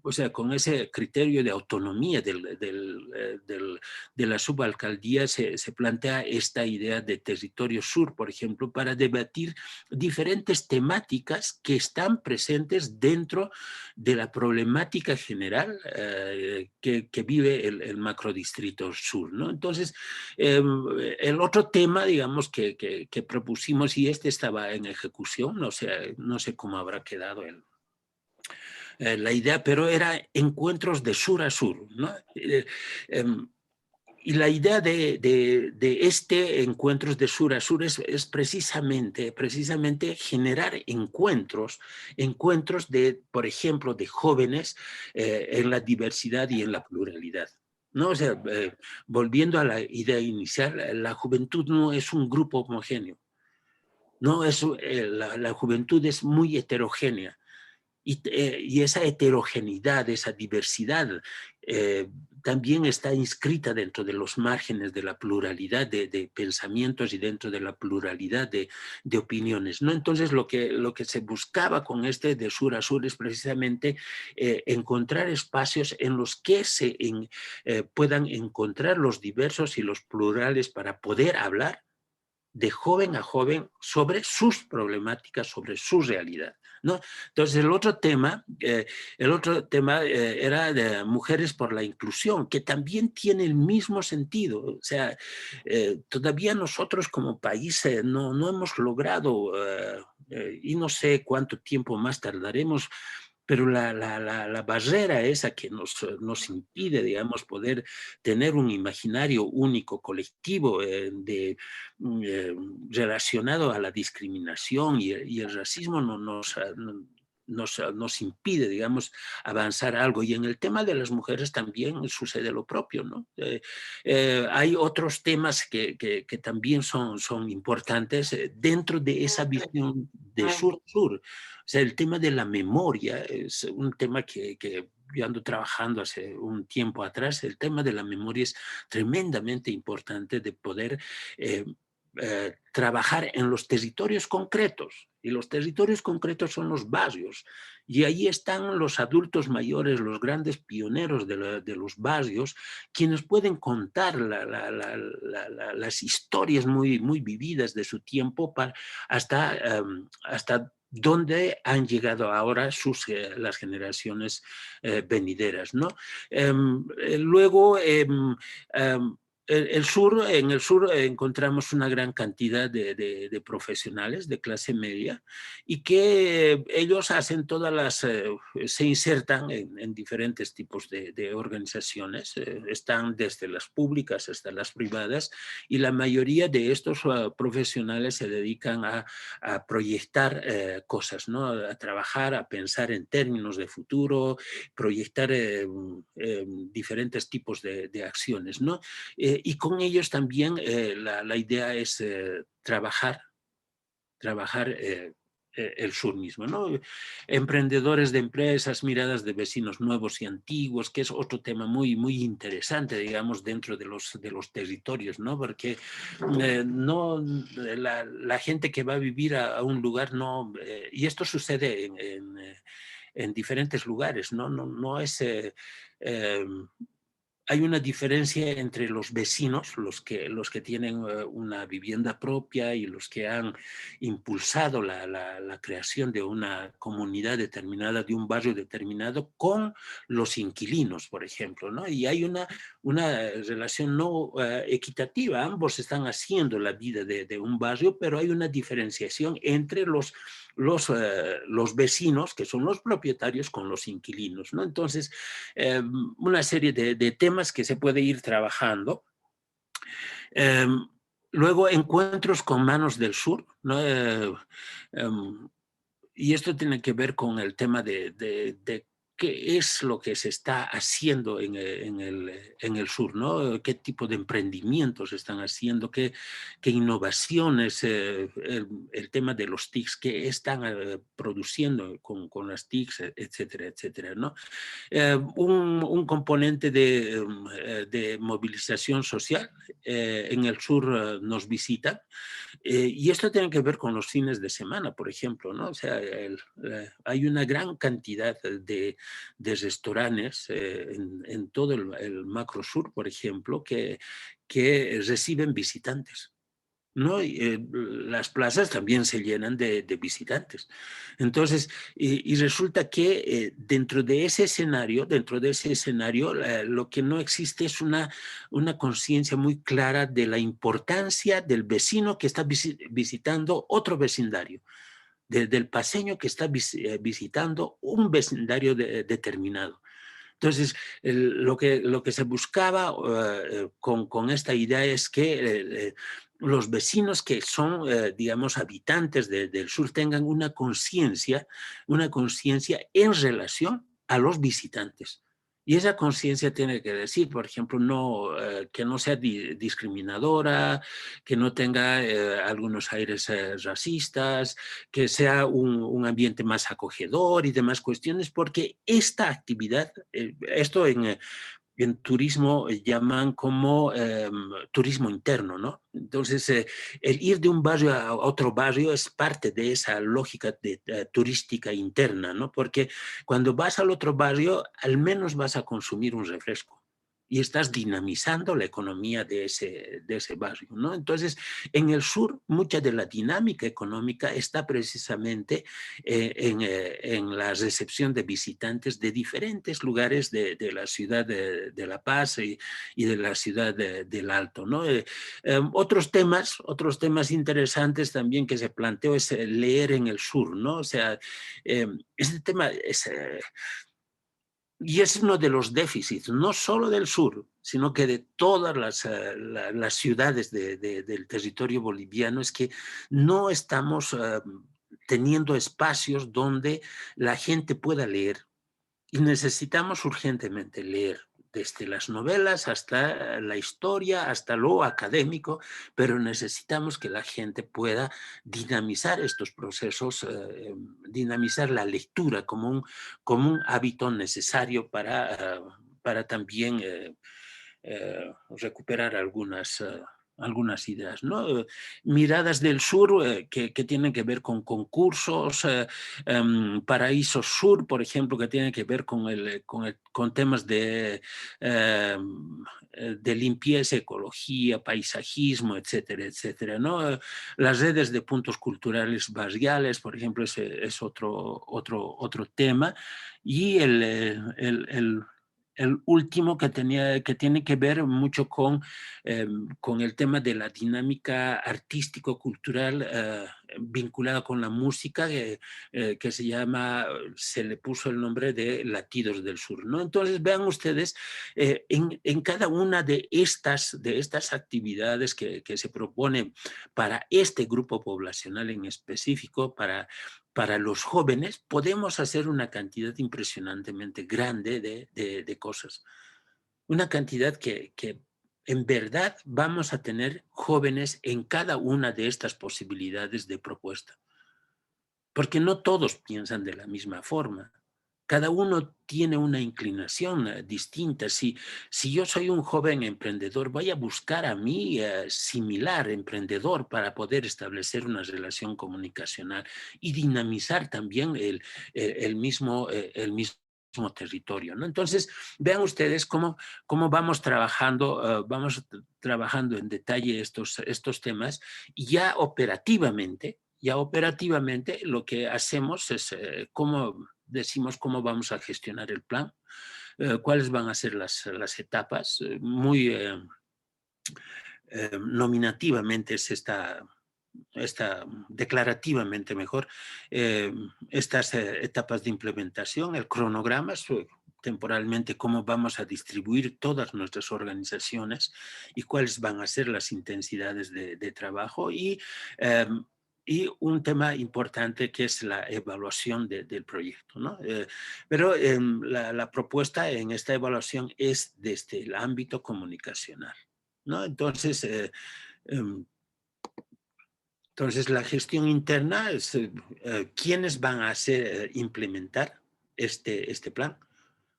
o sea, con ese criterio de autonomía de la subalcaldía se plantea esta idea de territorio sur, por ejemplo, para debatir diferentes temáticas que están presentes dentro de la problemática general que vive el macrodistrito sur, ¿no? Entonces, el otro tema, digamos, que propusimos, y este estaba en ejecución, no sé cómo habrá quedado la idea, pero era encuentros de sur a sur, ¿no? Y la idea de este encuentros de sur a sur es precisamente generar encuentros de, por ejemplo, de jóvenes en la diversidad y en la pluralidad, ¿no? O sea, volviendo a la idea inicial, la juventud no es un grupo homogéneo, no es, la juventud es muy heterogénea. Y esa heterogeneidad, esa diversidad, también está inscrita dentro de los márgenes de la pluralidad de pensamientos y dentro de la pluralidad de opiniones, ¿no? Entonces, lo que se buscaba con este de sur a sur es precisamente encontrar espacios en los que puedan encontrar los diversos y los plurales para poder hablar de joven a joven sobre sus problemáticas, sobre su realidad, ¿no? Entonces, el otro tema era de mujeres por la inclusión, que también tiene el mismo sentido. O sea, todavía nosotros como país no hemos logrado, y no sé cuánto tiempo más tardaremos, pero la barrera esa que nos impide, digamos, poder tener un imaginario único, colectivo, relacionado a la discriminación y el racismo nos impide, digamos, avanzar algo. Y en el tema de las mujeres también sucede lo propio, ¿no? Hay otros temas que también son importantes dentro de esa visión de sur-sur. O sea, el tema de la memoria es un tema que yo ando trabajando hace un tiempo atrás. El tema de la memoria es tremendamente importante de poder trabajar en los territorios concretos, Y los territorios concretos son los barrios. Y ahí están los adultos mayores, los grandes pioneros de los barrios, quienes pueden contar las historias muy, muy vividas de su tiempo hasta dónde han llegado ahora las generaciones venideras, ¿no? Luego, en el sur encontramos una gran cantidad de profesionales de clase media y que ellos hacen se insertan en diferentes tipos de organizaciones, están desde las públicas hasta las privadas, y la mayoría de estos profesionales se dedican a proyectar cosas, ¿no? A trabajar, a pensar en términos de futuro, proyectar diferentes tipos de acciones, ¿no? Y con ellos también la idea es trabajar el sur mismo, ¿no? Emprendedores de empresas, miradas de vecinos nuevos y antiguos, que es otro tema muy, muy interesante, digamos, dentro de los territorios, ¿no? Porque no, la gente que va a vivir a un lugar, no, y esto sucede en diferentes lugares, ¿no? No es... hay una diferencia entre los vecinos, los que tienen una vivienda propia y los que han impulsado la creación de una comunidad determinada, de un barrio determinado, con los inquilinos, por ejemplo, ¿no? Y hay una relación no equitativa. Ambos están haciendo la vida de un barrio, pero hay una diferenciación entre los vecinos, que son los propietarios, con los inquilinos, ¿no? Entonces, una serie de temas que se puede ir trabajando. Eh, Luego, encuentros con manos del sur, ¿no? Y esto tiene que ver con el tema de qué es lo que se está haciendo en el sur, ¿no? ¿Qué tipo de emprendimientos se están haciendo? ¿Qué innovaciones? El tema de los TICs, ¿qué están produciendo con las TICs, etcétera, etcétera, ¿no? Un componente de movilización social en el sur nos visita. Y esto tiene que ver con los fines de semana, por ejemplo, ¿no? O sea, hay una gran cantidad de restaurantes en todo el macro sur, por ejemplo, que reciben visitantes, ¿no? Las plazas también se llenan de visitantes. Entonces, y resulta que dentro de ese escenario, lo que no existe es una conciencia muy clara de la importancia del vecino que está visitando otro vecindario, del paseño que está visitando un vecindario determinado. Entonces, lo que se buscaba con esta idea es que los vecinos que son, digamos, habitantes del sur tengan una conciencia en relación a los visitantes. Y esa conciencia tiene que decir, por ejemplo, que no sea discriminadora, que no tenga algunos aires racistas, que sea un ambiente más acogedor y demás cuestiones, porque esta actividad, esto en turismo llaman como turismo interno, ¿no? Entonces, el ir de un barrio a otro barrio es parte de esa lógica turística interna, ¿no? Porque cuando vas al otro barrio, al menos vas a consumir un refresco y estás dinamizando la economía de ese barrio, ¿no? Entonces, en el sur, mucha de la dinámica económica está precisamente en la recepción de visitantes de diferentes lugares de la ciudad de La Paz y de la ciudad del Alto, ¿no? Otros temas interesantes también que se planteó es leer en el sur, ¿no? O sea, este tema es... y es uno de los déficits, no solo del sur, sino que de todas las ciudades del territorio boliviano, es que no estamos teniendo espacios donde la gente pueda leer. Y necesitamos urgentemente leer, desde las novelas hasta la historia, hasta lo académico, pero necesitamos que la gente pueda dinamizar estos procesos, dinamizar la lectura como un hábito necesario para también recuperar algunas ideas, ¿no? Miradas del sur que tienen que ver con concursos, Paraíso Sur, por ejemplo, que tienen que ver con temas de limpieza, ecología, paisajismo, etcétera, etcétera, ¿no? Las redes de puntos culturales barriales, por ejemplo, ese es otro tema. Y el último que tiene que ver mucho con el tema de la dinámica artístico-cultural vinculada con la música, que se le puso el nombre de Latidos del Sur, ¿no? Entonces, vean ustedes, en cada una de estas actividades que se proponen para este grupo poblacional en específico, para los jóvenes, podemos hacer una cantidad impresionantemente grande de cosas. Una cantidad que en verdad vamos a tener jóvenes en cada una de estas posibilidades de propuesta. Porque no todos piensan de la misma forma. Cada uno tiene una inclinación distinta. Si yo soy un joven emprendedor, voy a buscar a mí similar emprendedor para poder establecer una relación comunicacional y dinamizar también el mismo territorio, ¿no? Entonces, vean ustedes cómo vamos trabajando en detalle estos temas y ya operativamente lo que hacemos es decimos cómo vamos a gestionar el plan, cuáles van a ser las etapas, nominativamente declarativamente mejor, estas etapas de implementación, el cronograma, temporalmente cómo vamos a distribuir todas nuestras organizaciones y cuáles van a ser las intensidades de trabajo y un tema importante que es la evaluación del proyecto, ¿no? Pero la propuesta en esta evaluación es desde el ámbito comunicacional, ¿no? Entonces, la gestión interna es quiénes van a implementar este plan,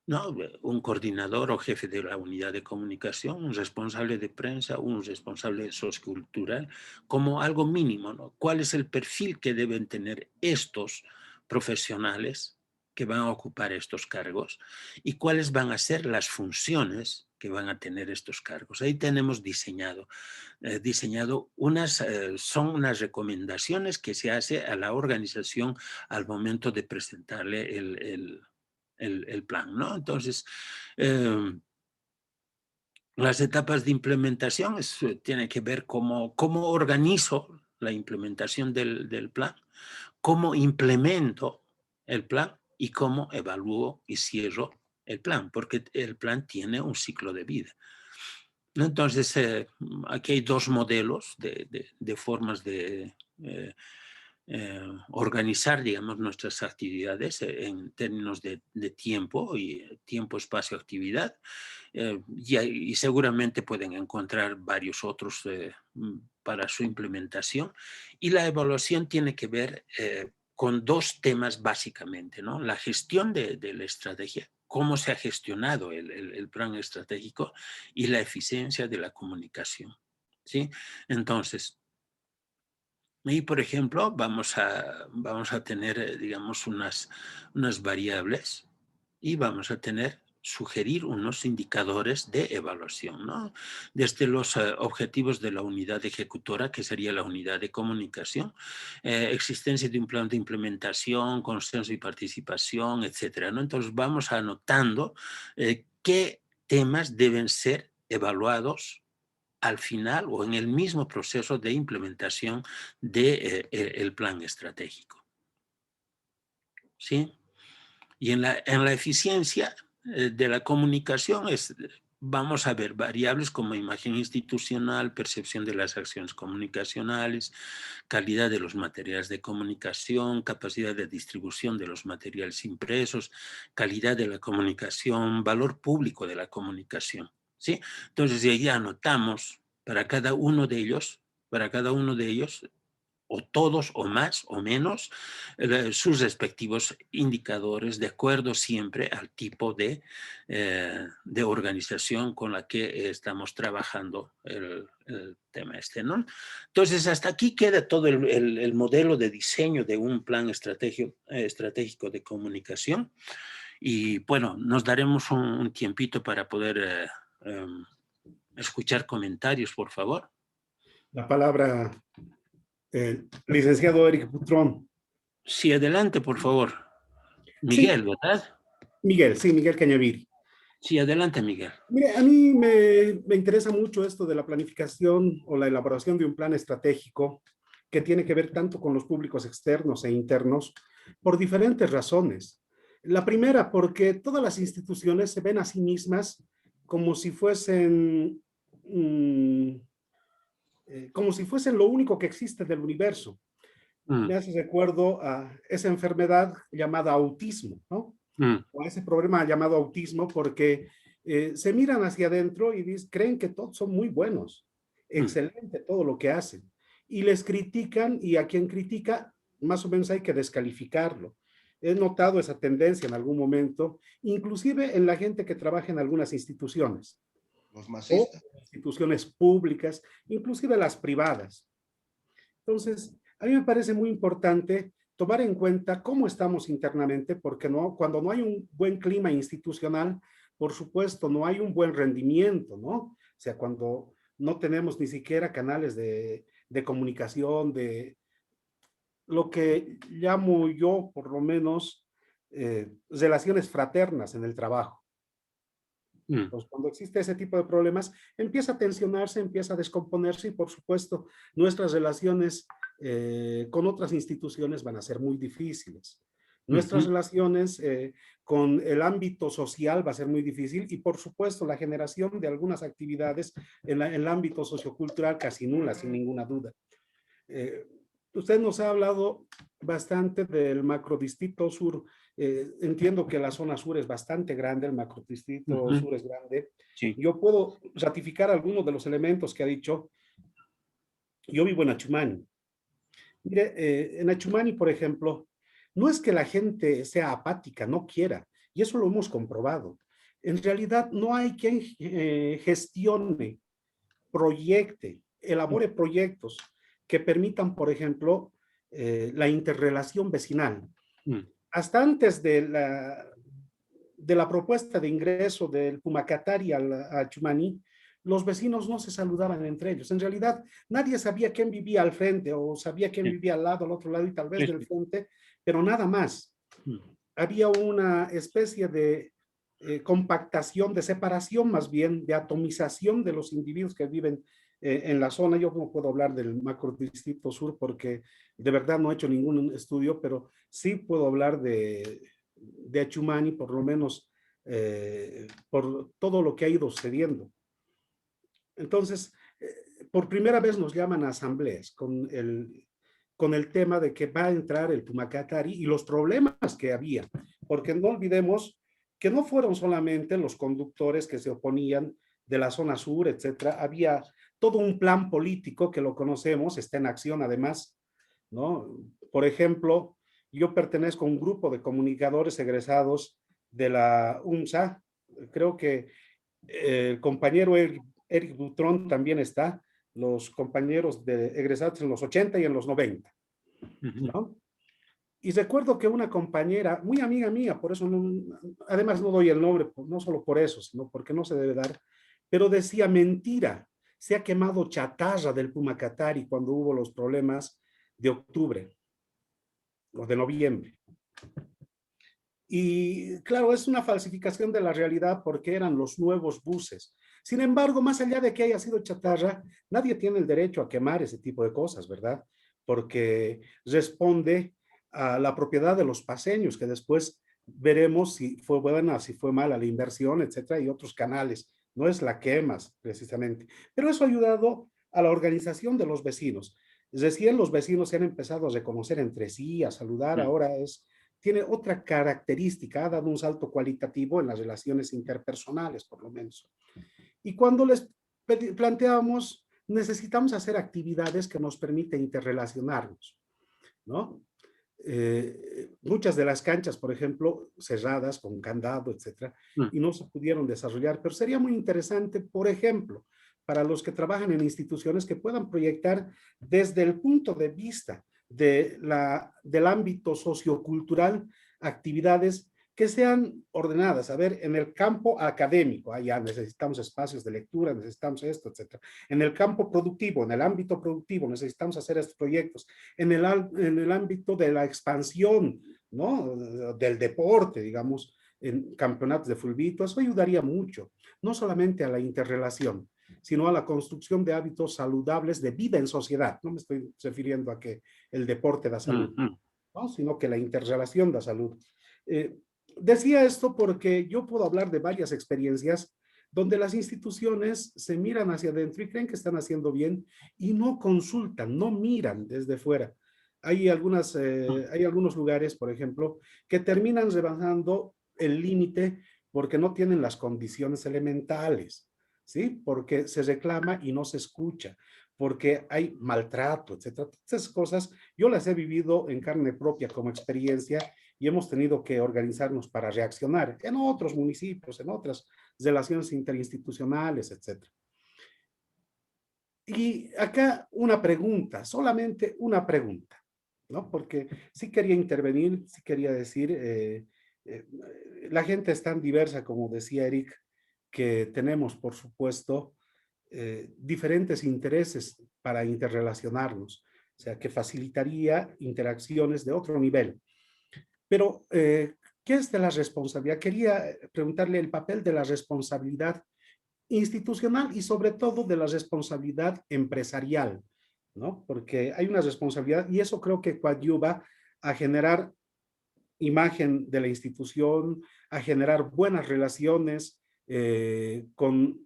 ¿no? Un coordinador o jefe de la unidad de comunicación, un responsable de prensa, un responsable sociocultural, como algo mínimo, ¿no? ¿Cuál es el perfil que deben tener estos profesionales que van a ocupar estos cargos y cuáles van a ser las funciones que van a tener estos cargos? Ahí tenemos diseñado son unas recomendaciones que se hace a la organización al momento de presentarle el plan, ¿no? Entonces, las etapas de implementación tiene que ver cómo organizo la implementación del plan, cómo implemento el plan y cómo evalúo y cierro el plan, porque el plan tiene un ciclo de vida. Entonces, aquí hay dos modelos de formas de organizar, digamos, nuestras actividades en términos de tiempo, espacio, actividad, y seguramente pueden encontrar varios otros para su implementación. Y la evaluación tiene que ver con dos temas básicamente, ¿no? La gestión de la estrategia, cómo se ha gestionado el plan estratégico y la eficiencia de la comunicación, ¿sí? Entonces, y, por ejemplo, vamos a tener, digamos, unas variables y vamos a sugerir unos indicadores de evaluación, ¿no? Desde los objetivos de la unidad ejecutora, que sería la unidad de comunicación, existencia de un plan de implementación, consenso y participación, etcétera, ¿no? Entonces, vamos anotando qué temas deben ser evaluados al final o en el mismo proceso de implementación del plan estratégico. ¿Sí? Y en la eficiencia de la comunicación vamos a ver variables como imagen institucional, percepción de las acciones comunicacionales, calidad de los materiales de comunicación, capacidad de distribución de los materiales impresos, calidad de la comunicación, valor público de la comunicación, ¿sí? Entonces, ya anotamos para cada uno de ellos o todos o más o menos sus respectivos indicadores de acuerdo siempre al tipo de organización con la que estamos trabajando el tema este, ¿no? Entonces, hasta aquí queda todo el modelo de diseño de un plan estratégico de comunicación y, bueno, nos daremos un tiempito para poder escuchar comentarios, por favor. La palabra, licenciado Eric Butrón. Sí, adelante, por favor. Sí, Miguel, ¿verdad? Miguel, sí, Miguel Cañaviri. Sí, adelante, Miguel. Mire, a mí me interesa mucho esto de la planificación o la elaboración de un plan estratégico que tiene que ver tanto con los públicos externos e internos por diferentes razones. La primera, porque todas las instituciones se ven a sí mismas como si fuesen, como si fuesen lo único que existe del universo. Me Mm, hace recuerdo a esa enfermedad llamada autismo, ¿no? mm, O a ese problema llamado autismo, porque se miran hacia adentro y creen que todos son muy buenos, mm, excelente todo lo que hacen, y les critican, y a quien critica, más o menos hay que descalificarlo. He notado esa tendencia en algún momento, inclusive en la gente que trabaja en algunas instituciones, Los o masistas. instituciones públicas, inclusive las privadas. Entonces, a mí me parece muy importante tomar en cuenta cómo estamos internamente, porque no, cuando no hay un buen clima institucional, por supuesto, no hay un buen rendimiento, ¿no? O sea, cuando no tenemos ni siquiera canales de comunicación, de lo que llamo yo, por lo menos, relaciones fraternas en el trabajo. mm, Pues cuando existe ese tipo de problemas, empieza a tensionarse, empieza a descomponerse y, por supuesto, nuestras relaciones con otras instituciones van a ser muy difíciles. Nuestras ujú, relaciones con el ámbito social va a ser muy difícil y, por supuesto, la generación de algunas actividades en el ámbito sociocultural casi nula, sin ninguna duda. Eh, Usted nos ha hablado bastante del macrodistrito sur. Entiendo que la zona sur es bastante grande, el macrodistrito ujú, sur es grande. sí. Yo puedo ratificar algunos de los elementos que ha dicho. Yo vivo en Achumani. Mire, en Achumani, por ejemplo, no es que la gente sea apática, no quiera, y eso lo hemos comprobado. En realidad, no hay quien gestione, proyecte, elabore proyectos que permitan, por ejemplo, la interrelación vecinal. Mm, Hasta antes de la propuesta de ingreso del Pumacatari a Chumani, los vecinos no se saludaban entre ellos. En realidad, nadie sabía quién vivía al frente o sabía quién sí, vivía al lado, al otro lado y tal vez sí, del sí, frente, pero nada más. mm, Había una especie de compactación, de separación más bien, de atomización de los individuos que viven en la zona. Yo no puedo hablar del macrodistrito sur porque de verdad no he hecho ningún estudio, pero sí puedo hablar de Achumani, por lo menos por todo lo que ha ido sucediendo. Entonces, por primera vez nos llaman a asambleas con el tema de que va a entrar el Pumacatari y los problemas que había, porque no olvidemos que no fueron solamente los conductores que se oponían de la zona sur, etcétera, había todo un plan político que lo conocemos, está en acción además, ¿no? Por ejemplo, yo pertenezco a un grupo de comunicadores egresados de la UMSA, creo que el compañero Eric Butrón también está, los compañeros egresados en los 80 y en los 90, ujú, ¿no? Y recuerdo que una compañera, muy amiga mía, por eso además no doy el nombre, no solo por eso, sino porque no se debe dar, pero decía mentira, se ha quemado chatarra del Pumacatari cuando hubo los problemas de octubre o de noviembre. Y claro, es una falsificación de la realidad porque eran los nuevos buses. Sin embargo, más allá de que haya sido chatarra, nadie tiene el derecho a quemar ese tipo de cosas, ¿verdad? Porque responde a la propiedad de los paseños, que después veremos si fue buena, si fue mala la inversión, etcétera, y otros canales. No es la quemas, precisamente. Pero eso ha ayudado a la organización de los vecinos. Recién los vecinos se han empezado a reconocer entre sí, a saludar, mm, ahora tiene otra característica, ha dado un salto cualitativo en las relaciones interpersonales, por lo menos. Y cuando les planteábamos, necesitamos hacer actividades que nos permiten interrelacionarnos, ¿no? Muchas de las canchas, por ejemplo, cerradas con candado, etcétera, Mm. y no se pudieron desarrollar, pero sería muy interesante, por ejemplo, para los que trabajan en instituciones que puedan proyectar desde el punto de vista del ámbito sociocultural actividades que sean ordenadas. A ver, en el campo académico, ya necesitamos espacios de lectura, necesitamos esto, etcétera. En el campo productivo, en el ámbito productivo, necesitamos hacer estos proyectos. En el ámbito de la expansión, ¿no? Del deporte, digamos, en campeonatos de fulbito, eso ayudaría mucho, no solamente a la interrelación, sino a la construcción de hábitos saludables de vida en sociedad. No me estoy refiriendo a que el deporte da salud, Mm. ¿no? Sino que la interrelación da salud. Eh, Decía esto porque yo puedo hablar de varias experiencias donde las instituciones se miran hacia adentro y creen que están haciendo bien y no consultan, no miran desde fuera. Hay algunos lugares, por ejemplo, que terminan rebasando el límite porque no tienen las condiciones elementales, ¿sí? Porque se reclama y no se escucha, porque hay maltrato, etcétera. Esas cosas yo las he vivido en carne propia como experiencia y hemos tenido que organizarnos para reaccionar en otros municipios, en otras relaciones interinstitucionales, etcétera. Y acá una pregunta, solamente una pregunta, ¿no? Porque sí quería intervenir, sí quería decir, eh, la gente es tan diversa, como decía Eric, que tenemos, por supuesto, diferentes intereses para interrelacionarnos, o sea, que facilitaría interacciones de otro nivel. Pero, ¿qué es de la responsabilidad? Quería preguntarle el papel de la responsabilidad institucional y sobre todo de la responsabilidad empresarial, ¿no? Porque hay una responsabilidad y eso creo que coadyuva a generar imagen de la institución, a generar buenas relaciones con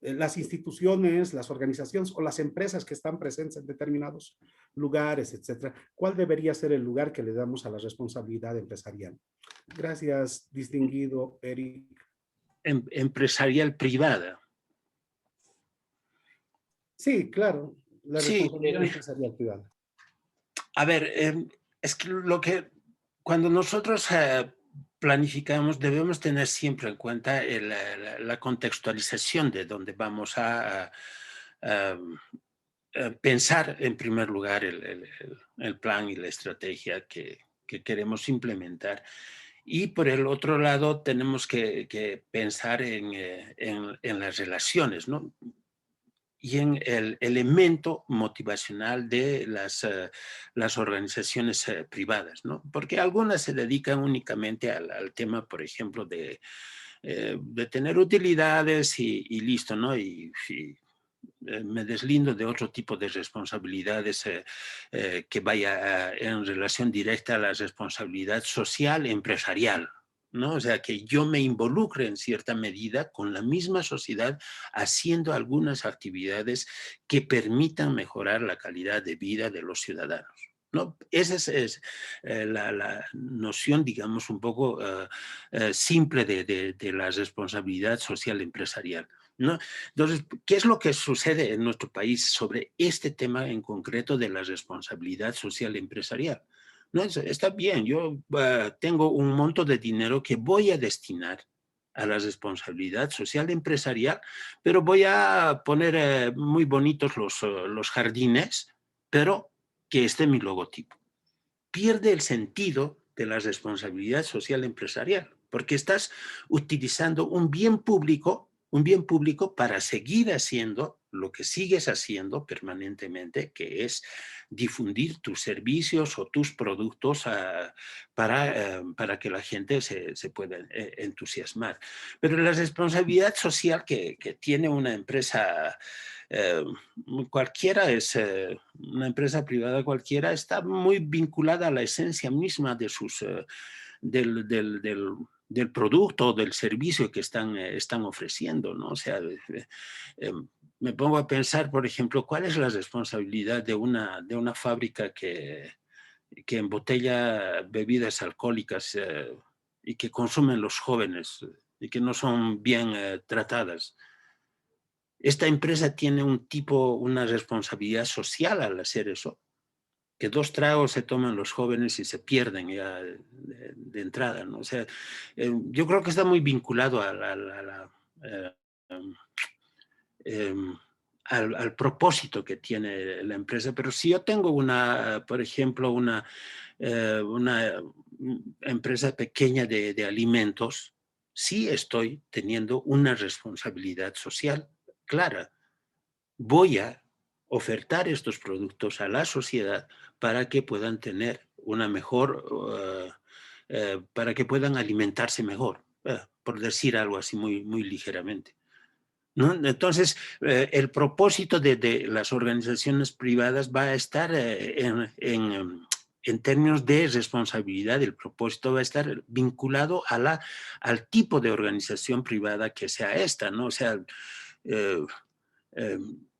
las instituciones, las organizaciones o las empresas que están presentes en determinados lugares, etcétera. ¿Cuál debería ser el lugar que le damos a la responsabilidad empresarial? Gracias, distinguido Eric. Empresarial privada. Sí, claro, la Sí, responsabilidad empresarial privada. a ver, es que cuando nosotros planificamos, debemos tener siempre en cuenta la contextualización de donde vamos a pensar en primer lugar el plan y la estrategia que queremos implementar. Y por el otro lado, tenemos que pensar en las relaciones, ¿no? Y en el elemento motivacional de las organizaciones privadas, ¿no? Porque algunas se dedican únicamente al tema, por ejemplo, de tener utilidades y listo, ¿no? Y me deslindo de otro tipo de responsabilidades que vaya en relación directa a la responsabilidad social empresarial, ¿no? O sea, que yo me involucre en cierta medida con la misma sociedad haciendo algunas actividades que permitan mejorar la calidad de vida de los ciudadanos. ¿No? Esa es la noción, digamos, un poco simple de la responsabilidad social empresarial, ¿no? Entonces, ¿qué es lo que sucede en nuestro país sobre este tema en concreto de la responsabilidad social empresarial? No, está bien, yo tengo un monto de dinero que voy a destinar a la responsabilidad social empresarial, pero voy a poner muy bonitos los jardines, pero que esté mi logotipo. Pierde el sentido de la responsabilidad social empresarial, porque estás utilizando un bien público para seguir haciendo lo que sigues haciendo permanentemente, que es difundir tus servicios o tus productos para que la gente se pueda entusiasmar. Pero la responsabilidad social que tiene una empresa eh, cualquiera una empresa privada cualquiera está muy vinculada a la esencia misma de del producto o del servicio que están ofreciendo, ¿no? O sea, eh, me pongo a pensar, por ejemplo, cuál es la responsabilidad de una fábrica que embotella bebidas alcohólicas y que consumen los jóvenes y que no son bien tratadas. Esta empresa tiene una responsabilidad social al hacer eso, que 2 tragos se toman los jóvenes y se pierden ya de entrada, ¿no? O sea, yo creo que está muy vinculado al propósito que tiene la empresa, pero si yo tengo por ejemplo, una empresa pequeña de alimentos, sí estoy teniendo una responsabilidad social clara. Voy a ofertar estos productos a la sociedad para que puedan tener una mejor, para que puedan alimentarse mejor, por decir algo así muy ligeramente, ¿no? Entonces, el propósito de las organizaciones privadas va a estar en términos de responsabilidad. El propósito va a estar vinculado al tipo de organización privada que sea esta, ¿no? O sea, eh,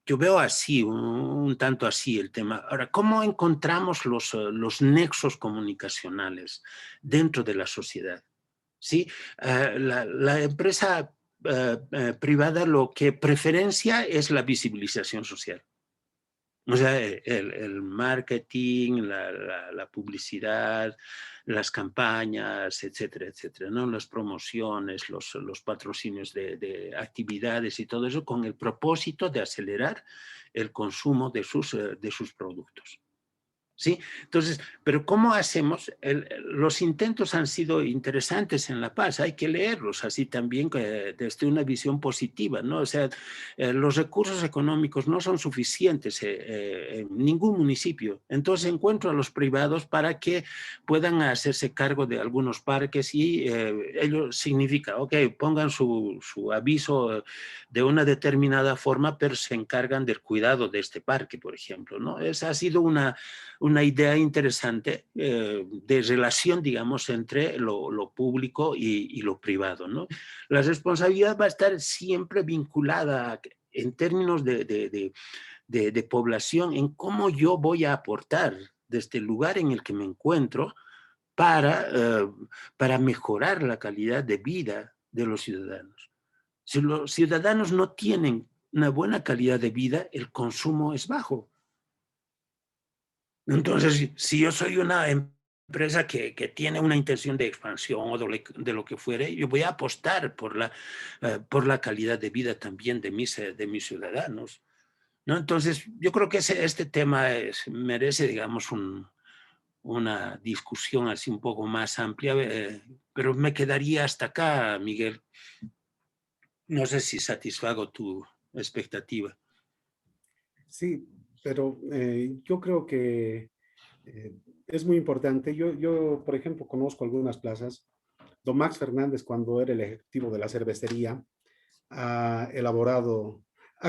yo veo así, un tanto así el tema. Ahora, ¿cómo encontramos los nexos comunicacionales dentro de la sociedad? ¿Sí? La empresa privada lo que preferencia es la visibilización social. O sea, el marketing, la publicidad, las campañas, etcétera, etcétera, ¿no? Las promociones, los patrocinios de actividades y todo eso con el propósito de acelerar el consumo de sus productos. ¿Sí? Entonces, pero ¿cómo hacemos? Los intentos han sido interesantes en La Paz, hay que leerlos así también desde una visión positiva, ¿no? O sea, los recursos económicos no son suficientes en ningún municipio, entonces encuentro a los privados para que puedan hacerse cargo de algunos parques y ello significa, ok, pongan su aviso de una determinada forma, pero se encargan del cuidado de este parque, por ejemplo, ¿no? Esa ha sido una idea interesante de relación, digamos, entre lo público y lo privado, ¿no? La responsabilidad va a estar siempre vinculada en términos de población, en cómo yo voy a aportar desde el lugar en el que me encuentro para mejorar la calidad de vida de los ciudadanos. Si los ciudadanos no tienen una buena calidad de vida, el consumo es bajo. Entonces, si yo soy una empresa que tiene una intención de expansión o de lo que fuere, yo voy a apostar por la calidad de vida también de mis ciudadanos, ¿no? Entonces, yo creo que este tema merece, digamos, una discusión así un poco más amplia, pero me quedaría hasta acá, Miguel. No sé si satisfago tu expectativa. Sí, pero yo creo que es muy importante. Yo, por ejemplo, conozco algunas plazas. Don Max Fernández, cuando era el ejecutivo de la cervecería, ha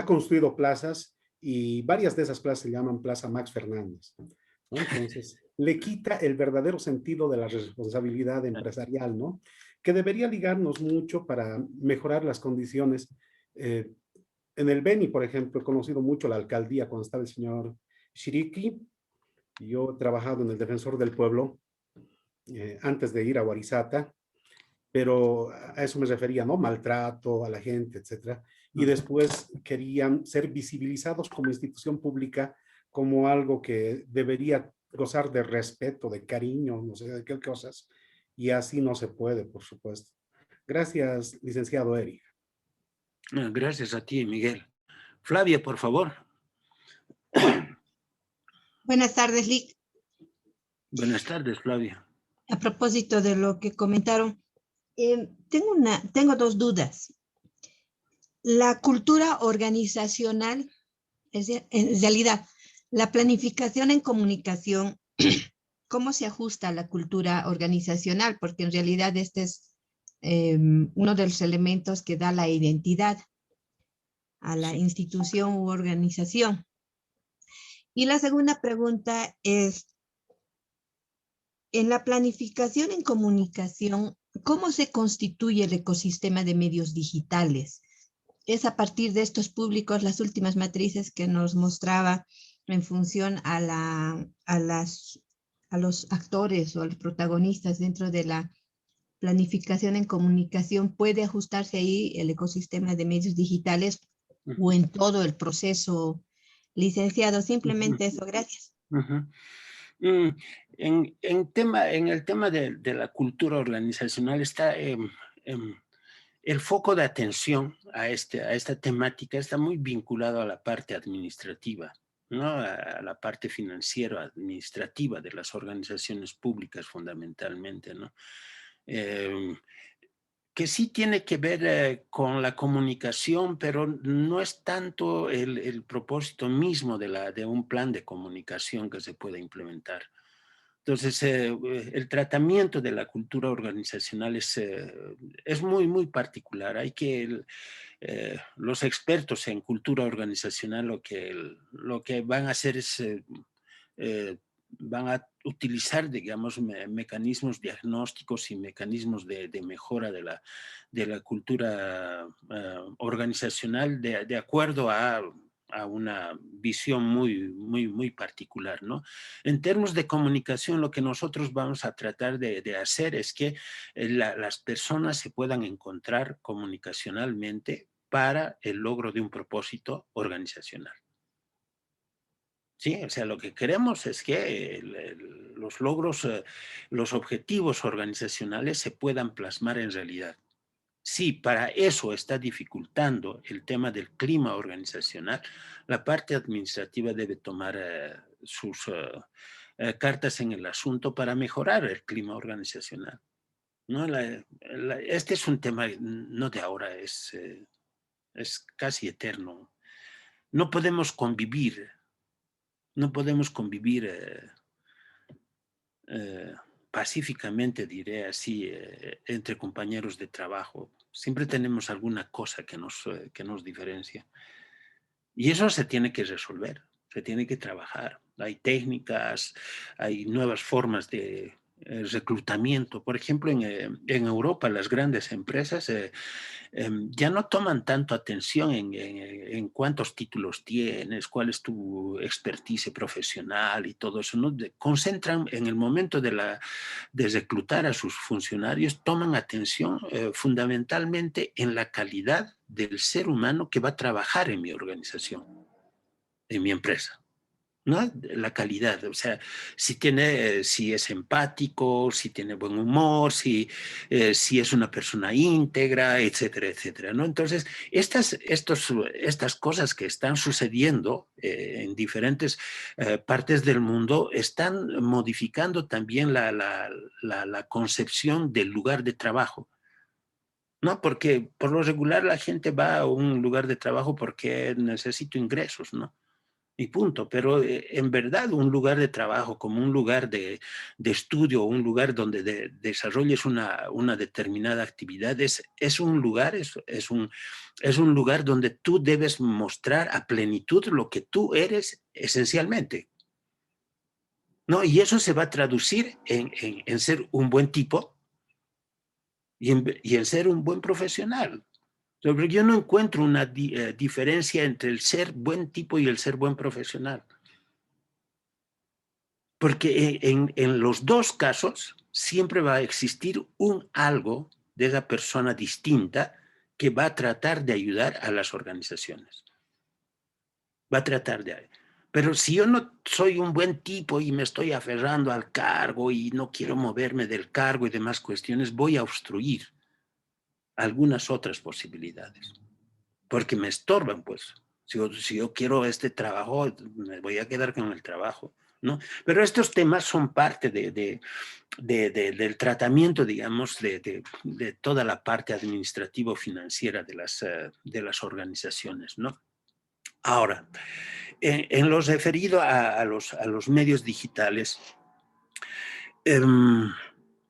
construido plazas y varias de esas plazas se llaman Plaza Max Fernández, ¿no? Entonces, le quita el verdadero sentido de la responsabilidad empresarial, ¿no? Que debería ligarnos mucho para mejorar las condiciones. Eh, en el Beni, por ejemplo, he conocido mucho la alcaldía cuando estaba el señor Shiriki. Yo he trabajado en el Defensor del Pueblo antes de ir a Guarizata, pero a eso me refería, ¿no? Maltrato a la gente, etcétera. Y después querían ser visibilizados como institución pública, como algo que debería gozar de respeto, de cariño, no sé, de qué cosas. Y así no se puede, por supuesto. Gracias, licenciado Eric. Gracias a ti, Miguel. Flavia, por favor. Buenas tardes, Lic. Buenas tardes, Flavia. A propósito de lo que comentaron, tengo dos dudas. La cultura organizacional, en realidad, la planificación en comunicación, ¿cómo se ajusta a la cultura organizacional? Porque en realidad este es uno de los elementos que da la identidad a la institución u organización. Y la segunda pregunta es, en la planificación en comunicación, ¿cómo se constituye el ecosistema de medios digitales? Es a partir de estos públicos, las últimas matrices que nos mostraba en función a los actores o a los protagonistas dentro de la planificación en comunicación, ¿puede ajustarse ahí el ecosistema de medios digitales o en todo el proceso, licenciado. Simplemente eso, gracias. En el tema de la cultura organizacional está el foco de atención a esta temática está muy vinculado a la parte administrativa, ¿no? A la parte financiera, administrativa de las organizaciones públicas fundamentalmente, ¿no? Que sí tiene que ver con la comunicación, pero no es tanto el propósito mismo de un plan de comunicación que se pueda implementar. Entonces, el tratamiento de la cultura organizacional es muy, muy particular. Hay que, los expertos en cultura organizacional lo que van a hacer es, van a utilizar, digamos, mecanismos diagnósticos y mecanismos de mejora de la cultura organizacional de acuerdo a una visión muy, muy, muy particular, ¿no? En términos de comunicación, lo que nosotros vamos a tratar de hacer es que las personas se puedan encontrar comunicacionalmente para el logro de un propósito organizacional. Sí, o sea, lo que queremos es que los logros, los objetivos organizacionales se puedan plasmar en realidad. Si para eso está dificultando el tema del clima organizacional, la parte administrativa debe tomar sus cartas en el asunto para mejorar el clima organizacional, ¿no? Este es un tema no de ahora, es casi eterno. No podemos convivir, pacíficamente, diré así, entre compañeros de trabajo. Siempre tenemos alguna cosa que nos diferencia. Y eso se tiene que resolver, se tiene que trabajar. Hay técnicas, hay nuevas formas de reclutamiento. Por ejemplo, en Europa, las grandes empresas ya no toman tanto atención en cuántos títulos tienes, cuál es tu expertise profesional y todo eso, ¿no? Concentran en el momento de reclutar a sus funcionarios, toman atención fundamentalmente en la calidad del ser humano que va a trabajar en mi organización, en mi empresa, ¿no? La calidad, o sea, si es empático, si tiene buen humor, si es una persona íntegra, etcétera, etcétera, ¿no? Entonces, estas cosas que están sucediendo en diferentes partes del mundo están modificando también la concepción del lugar de trabajo. No, porque por lo regular la gente va a un lugar de trabajo porque necesita ingresos, ¿no? Y punto. Pero en verdad un lugar de trabajo como un lugar de estudio, un lugar donde desarrolles una determinada actividad, es un lugar, es un lugar donde tú debes mostrar a plenitud lo que tú eres esencialmente, ¿no? Y eso se va a traducir en ser un buen tipo y en ser un buen profesional. Pero yo no encuentro una diferencia entre el ser buen tipo y el ser buen profesional. Porque en los dos casos siempre va a existir un algo de esa persona distinta que va a tratar de ayudar a las organizaciones. Va a tratar de... Pero si yo no soy un buen tipo y me estoy aferrando al cargo y no quiero moverme del cargo y demás cuestiones, voy a obstruir algunas otras posibilidades. Porque me estorban, pues. Si yo quiero este trabajo, me voy a quedar con el trabajo, ¿no? Pero estos temas son parte del tratamiento, digamos, de toda la parte administrativo-financiera de las organizaciones, ¿no? Ahora, en lo referido a los medios digitales,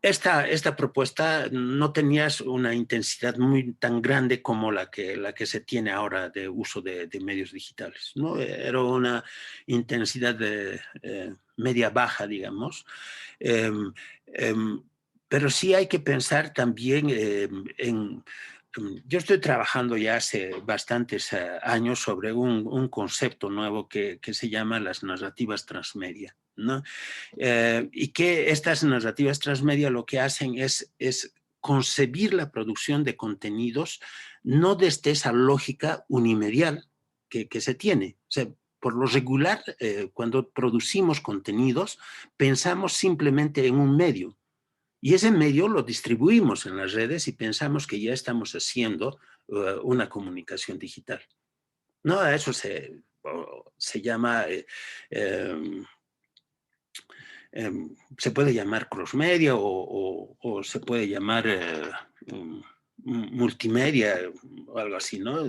esta propuesta no tenía una intensidad tan grande como la que se tiene ahora de uso de medios digitales, ¿no? Era una intensidad media baja, digamos. Pero sí hay que pensar también yo estoy trabajando ya hace bastantes años sobre un concepto nuevo que se llama las narrativas transmedia, ¿no? Y que estas narrativas transmedia lo que hacen es concebir la producción de contenidos no desde esa lógica unimedial que se tiene. O sea, por lo regular, cuando producimos contenidos, pensamos simplemente en un medio. Y ese medio lo distribuimos en las redes y pensamos que ya estamos haciendo una comunicación digital. No, a eso se llama, se puede llamar cross-media o se puede llamar multimedia o algo así, ¿no?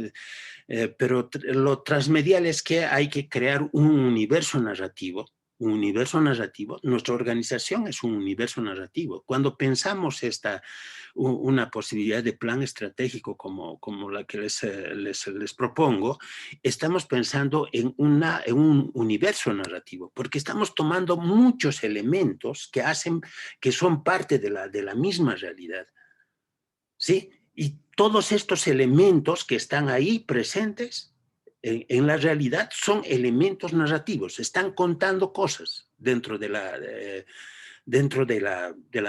Pero lo transmedial es que hay que crear un universo narrativo. Nuestra organización es un universo narrativo. Cuando pensamos una posibilidad de plan estratégico como la que les propongo, estamos pensando en un universo narrativo, porque estamos tomando muchos elementos que son parte de la misma realidad, ¿sí? Y todos estos elementos que están ahí presentes en la realidad son elementos narrativos, están contando cosas dentro de la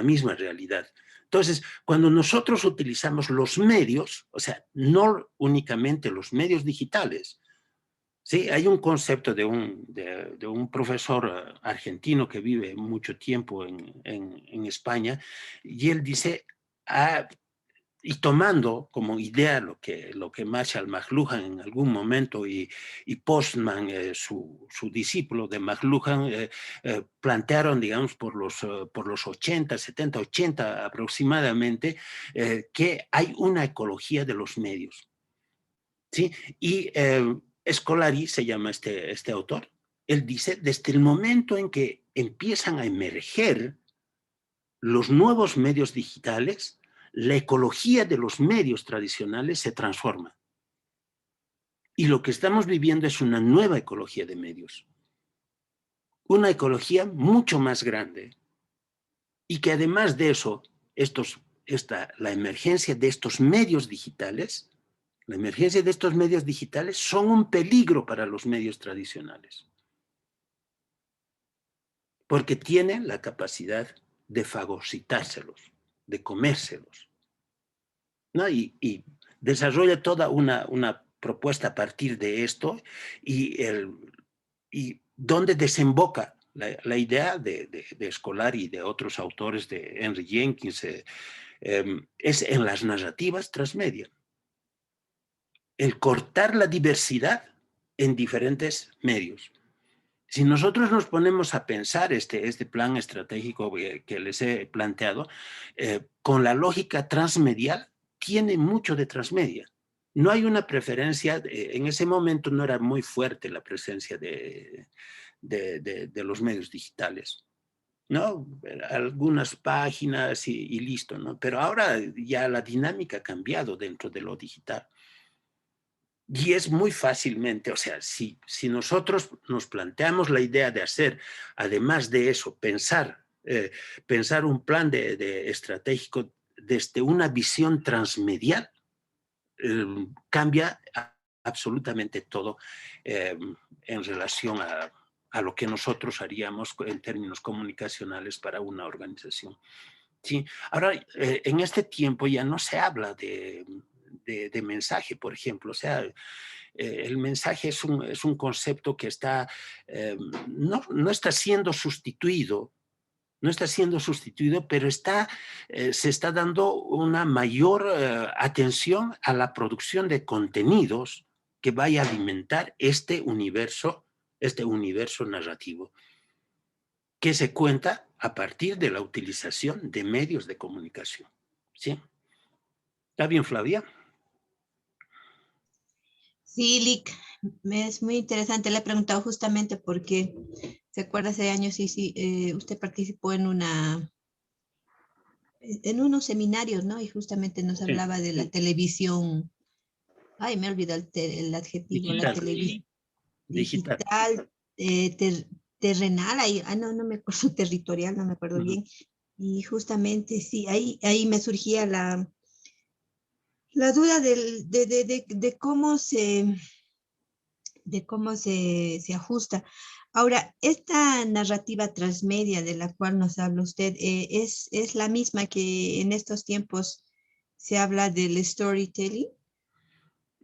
misma realidad. Entonces, cuando nosotros utilizamos los medios, o sea, no únicamente los medios digitales, ¿sí? Hay un concepto de un profesor argentino que vive mucho tiempo en España, y él dice, y tomando como idea lo que Marshall McLuhan en algún momento y Postman, su discípulo de McLuhan, plantearon, digamos, por los 80, 70, 80 aproximadamente, que hay una ecología de los medios, ¿sí? Y Scolari se llama este autor. Él dice, desde el momento en que empiezan a emerger los nuevos medios digitales, la ecología de los medios tradicionales se transforma. Y lo que estamos viviendo es una nueva ecología de medios. Una ecología mucho más grande. Y que además de eso, la emergencia de estos medios digitales, son un peligro para los medios tradicionales. Porque tienen la capacidad de fagocitárselos, de comérselos, ¿no? Y desarrolla toda una propuesta a partir de esto y dónde desemboca la idea de Scolari y de otros autores, de Henry Jenkins, es en las narrativas transmedia. El cortar la diversidad en diferentes medios. Si nosotros nos ponemos a pensar este plan estratégico que les he planteado, con la lógica transmedial, tiene mucho de transmedia. No hay una preferencia, en ese momento no era muy fuerte la presencia de los medios digitales, ¿no? Algunas páginas y listo, ¿no? Pero ahora ya la dinámica ha cambiado dentro de lo digital. Y es muy fácilmente, o sea, si nosotros nos planteamos la idea de hacer, además de eso, pensar un plan estratégico desde una visión transmedial, cambia absolutamente todo en relación a lo que nosotros haríamos en términos comunicacionales para una organización. ¿Sí? Ahora, en este tiempo ya no se habla de mensaje, por ejemplo. O sea, el mensaje es un concepto que no está siendo sustituido, pero se está dando una mayor atención a la producción de contenidos que vaya a alimentar este universo narrativo, que se cuenta a partir de la utilización de medios de comunicación. ¿Sí? ¿Está bien, Flavia? Sí, Lick, es muy interesante. Le he preguntado justamente porque, ¿se acuerda hace años? Sí, usted participó en unos seminarios, ¿no? Y justamente nos hablaba de la televisión. Ay, me olvidó el adjetivo, la televisión digital, terrenal, no me acuerdo, territorial, no me acuerdo bien. Y justamente, sí, ahí me surgía la duda de cómo se ajusta. Ahora, esta narrativa transmedia de la cual nos habla usted, ¿es la misma que en estos tiempos se habla del storytelling?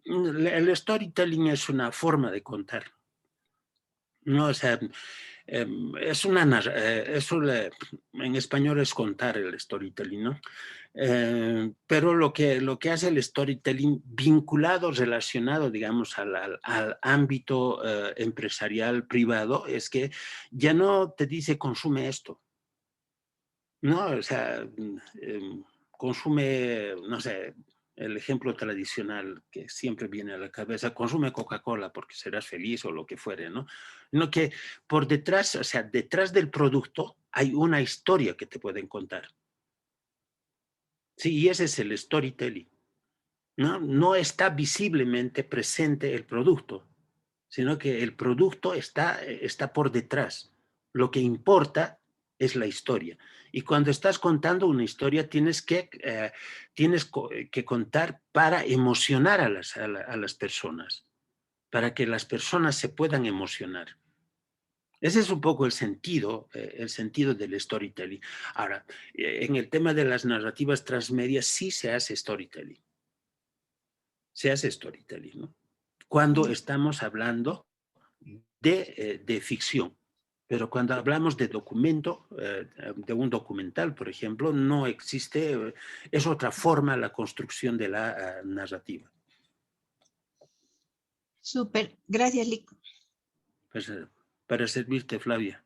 El storytelling es una forma de contar, ¿no? O sea, es en español es contar el storytelling, ¿no? Pero lo que hace el storytelling vinculado, relacionado, digamos, al ámbito empresarial privado, es que ya no te dice consume esto, ¿no? O sea, consume, no sé, el ejemplo tradicional que siempre viene a la cabeza, consume Coca-Cola porque serás feliz o lo que fuere, ¿no? No que por detrás, o sea, detrás del producto hay una historia que te pueden contar. Sí, y ese es el storytelling, ¿no? No está visiblemente presente el producto, sino que el producto está por detrás. Lo que importa es la historia. Y cuando estás contando una historia, tienes que contar para emocionar a las personas, para que las personas se puedan emocionar. Ese es un poco el sentido del storytelling. Ahora, en el tema de las narrativas transmedia, sí se hace storytelling. Se hace storytelling, ¿no? Cuando estamos hablando de ficción. Pero cuando hablamos de documento, de un documental, por ejemplo, no existe, es otra forma la construcción de la narrativa. Súper, gracias, Lico. Pues, para servirte, Flavia.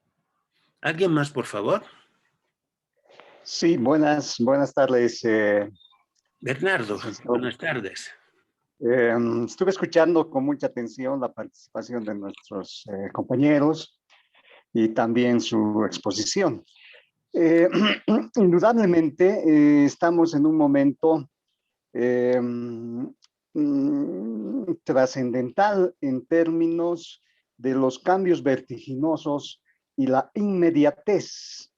¿Alguien más, por favor? Sí, buenas tardes, Bernardo, licenciado. buenas tardes. Estuve escuchando con mucha atención la participación de nuestros compañeros y también su exposición. Indudablemente estamos en un momento trascendental en términos de los cambios vertiginosos y la inmediatez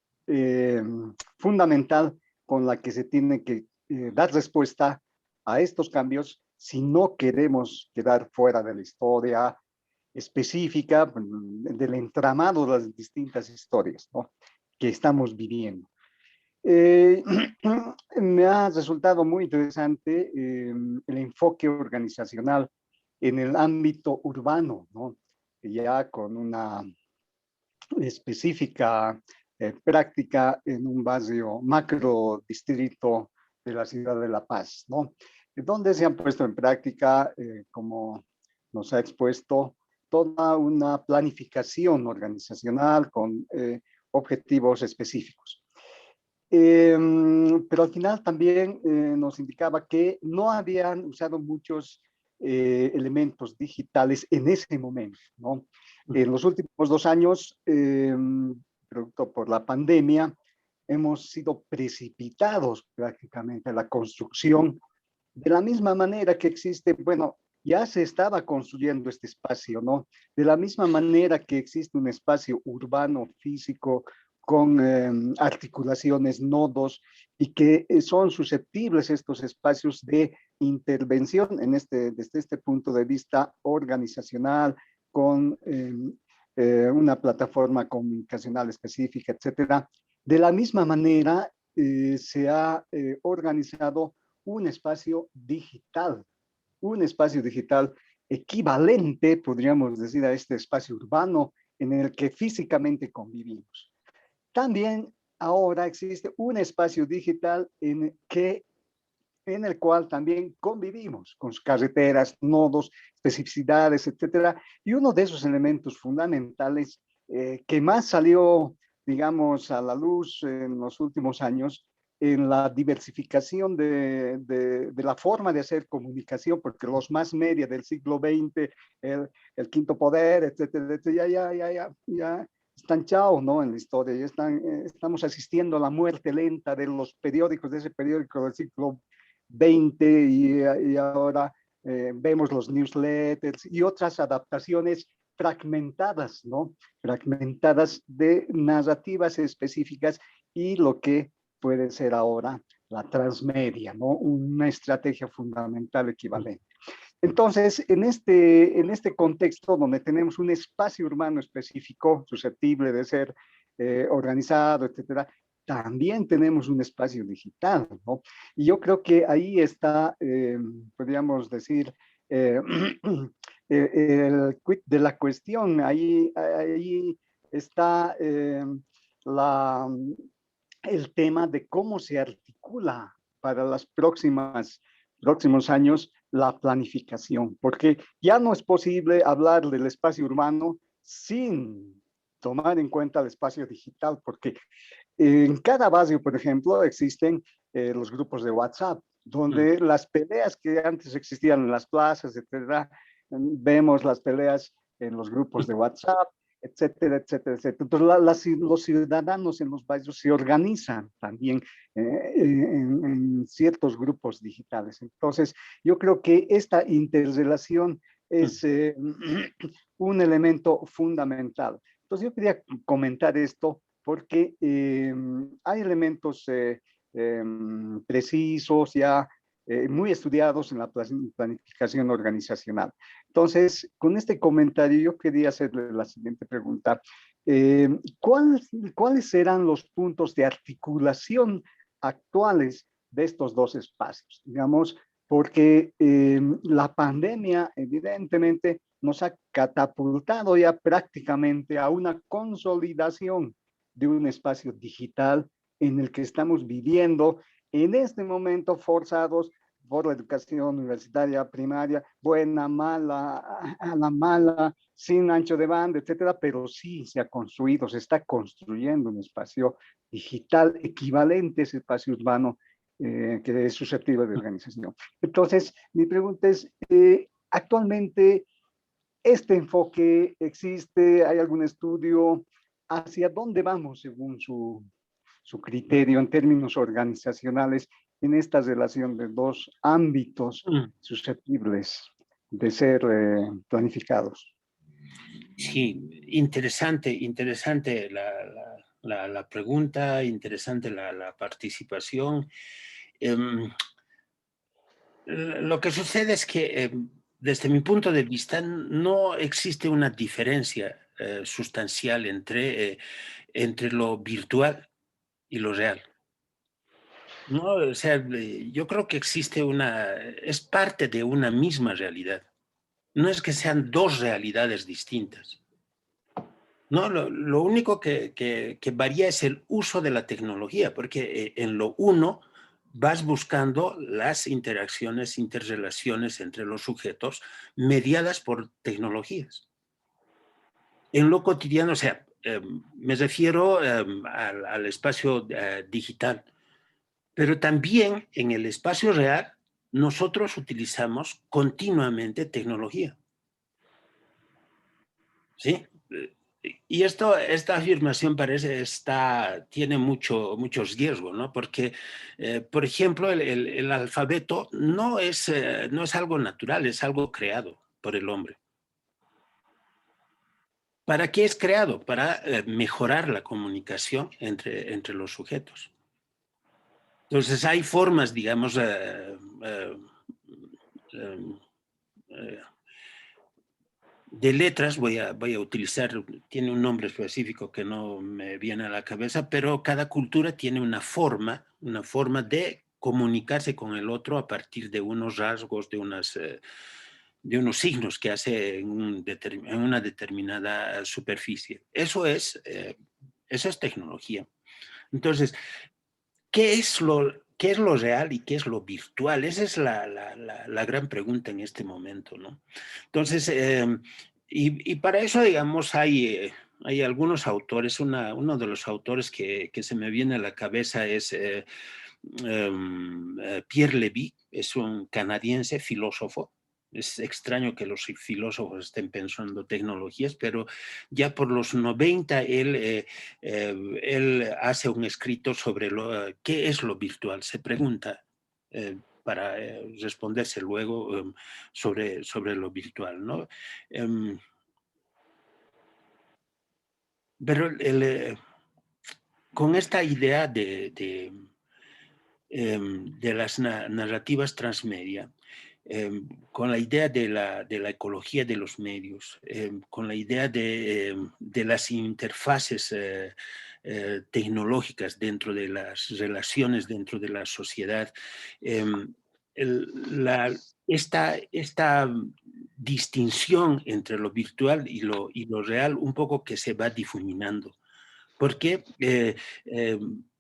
fundamental con la que se tiene que dar respuesta a estos cambios si no queremos quedar fuera de la historia específica, del entramado de las distintas historias, ¿no?, que estamos viviendo. Me ha resultado muy interesante el enfoque organizacional en el ámbito urbano, ¿no?, ya con una específica práctica en un barrio macro distrito de la ciudad de La Paz, ¿no?, donde se han puesto en práctica, como nos ha expuesto, toda una planificación organizacional con objetivos específicos. Pero al final también nos indicaba que no habían usado muchos elementos digitales en ese momento, ¿no? En los últimos 2 años, producto por la pandemia, hemos sido precipitados prácticamente a la construcción de la misma manera que existe, bueno, ya se estaba construyendo este espacio, ¿no? De la misma manera que existe un espacio urbano físico con articulaciones, nodos, y que son susceptibles estos espacios de intervención desde este punto de vista organizacional, con una plataforma comunicacional específica, etcétera. De la misma manera, se ha organizado un espacio digital equivalente, podríamos decir, a este espacio urbano en el que físicamente convivimos. También ahora existe un espacio digital en el cual también convivimos con sus carreteras, nodos, especificidades, etcétera. Y uno de esos elementos fundamentales que más salió, digamos, a la luz en los últimos años, en la diversificación de la forma de hacer comunicación, porque los más media del siglo XX, el quinto poder, etcétera, etcétera, ya están chao, ¿no?, en la historia. Ya estamos asistiendo a la muerte lenta de los periódicos, de ese periódico del siglo XX, y ahora vemos los newsletters y otras adaptaciones fragmentadas, ¿no? Fragmentadas de narrativas específicas y lo que puede ser ahora la transmedia, ¿no? Una estrategia fundamental equivalente. Entonces, en este contexto donde tenemos un espacio urbano específico, susceptible de ser organizado, etcétera, también tenemos un espacio digital, ¿no? Y yo creo que ahí está, podríamos decir, eh, el quid de la cuestión. Ahí está la, el tema de cómo se articula para las próximos años la planificación, porque ya no es posible hablar del espacio urbano sin tomar en cuenta el espacio digital, porque en cada barrio, por ejemplo, existen los grupos de WhatsApp, donde las peleas que antes existían en las plazas, etcétera, vemos las peleas en los grupos de WhatsApp, etcétera, etcétera, etcétera. Entonces, los ciudadanos en los barrios se organizan también en ciertos grupos digitales. Entonces, yo creo que esta interrelación es un elemento fundamental. Entonces, yo quería comentar esto porque hay elementos precisos ya muy estudiados en la planificación organizacional. Entonces, con este comentario yo quería hacerle la siguiente pregunta. ¿Cuáles serán los puntos de articulación actuales de estos dos espacios? Digamos, porque la pandemia evidentemente nos ha catapultado ya prácticamente a una consolidación de un espacio digital en el que estamos viviendo en este momento forzados por la educación universitaria primaria, buena, mala, a la mala, sin ancho de banda, etcétera, pero sí se ha construido, se está construyendo un espacio digital equivalente a ese espacio urbano que es susceptible de organización. Entonces, mi pregunta es, actualmente, ¿este enfoque existe? ¿Hay algún estudio? ¿Hacia dónde vamos según su criterio en términos organizacionales en esta relación de dos ámbitos susceptibles de ser planificados? Sí, interesante, interesante la pregunta, interesante la participación. Lo que sucede es que, desde mi punto de vista, no existe una diferencia sustancial entre lo virtual y lo real. No, o sea, yo creo que existe es parte de una misma realidad. No es que sean dos realidades distintas. No, lo único que varía es el uso de la tecnología, porque en lo uno vas buscando las interacciones, interrelaciones entre los sujetos mediadas por tecnologías. En lo cotidiano, o sea, me refiero al espacio digital, pero también en el espacio real nosotros utilizamos continuamente tecnología. ¿Sí? Y esta afirmación tiene muchos riesgos, ¿no? Porque, por ejemplo, el alfabeto no es algo natural, es algo creado por el hombre. ¿Para qué es creado? Para mejorar la comunicación entre los sujetos. Entonces, hay formas, digamos, de letras, voy a utilizar, tiene un nombre específico que no me viene a la cabeza, pero cada cultura tiene una forma de comunicarse con el otro a partir de unos rasgos, de unos signos que hace en una determinada superficie. Eso es tecnología. Entonces, ¿qué es lo real y qué es lo virtual? Esa es la gran pregunta en este momento, ¿no? Entonces, y para eso, digamos, hay algunos autores. Uno de los autores que se me viene a la cabeza es Pierre Levy, es un canadiense filósofo. Es extraño que los filósofos estén pensando tecnologías, pero ya por los 90 él hace un escrito sobre qué es lo virtual. Se pregunta para responderse luego sobre lo virtual, ¿no? Pero con esta idea de las narrativas transmedia, con la idea de la ecología de los medios, con la idea de las interfaces tecnológicas dentro de las relaciones dentro de la sociedad, esta distinción entre lo virtual y lo real un poco que se va difuminando. Porque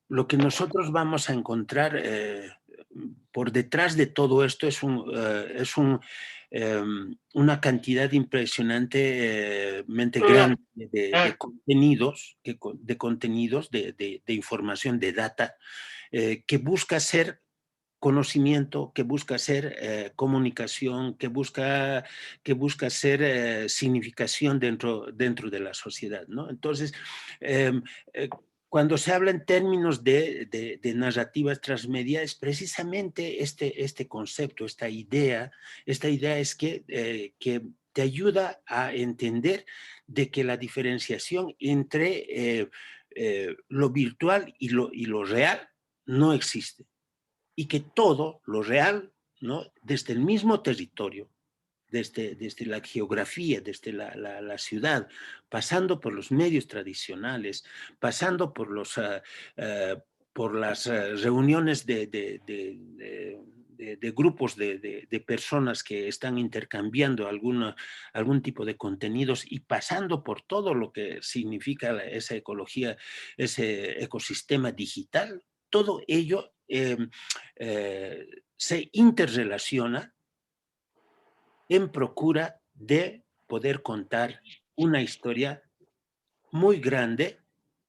lo que nosotros vamos a encontrar por detrás de todo esto es una cantidad impresionantemente grande de contenidos, de información, de data, que busca ser conocimiento, que busca ser comunicación, que busca ser significación dentro de la sociedad, ¿no? Entonces, cuando se habla en términos de narrativas transmedia, es precisamente este concepto, esta idea es que te ayuda a entender de que la diferenciación entre lo virtual y lo real no existe. Y que todo lo real, ¿no? Desde el mismo territorio, desde la geografía, desde la ciudad, pasando por los medios tradicionales, pasando por las reuniones de grupos de personas que están intercambiando algún tipo de contenidos y pasando por todo lo que significa esa ecología, ese ecosistema digital, todo ello se interrelaciona en procura de poder contar una historia muy grande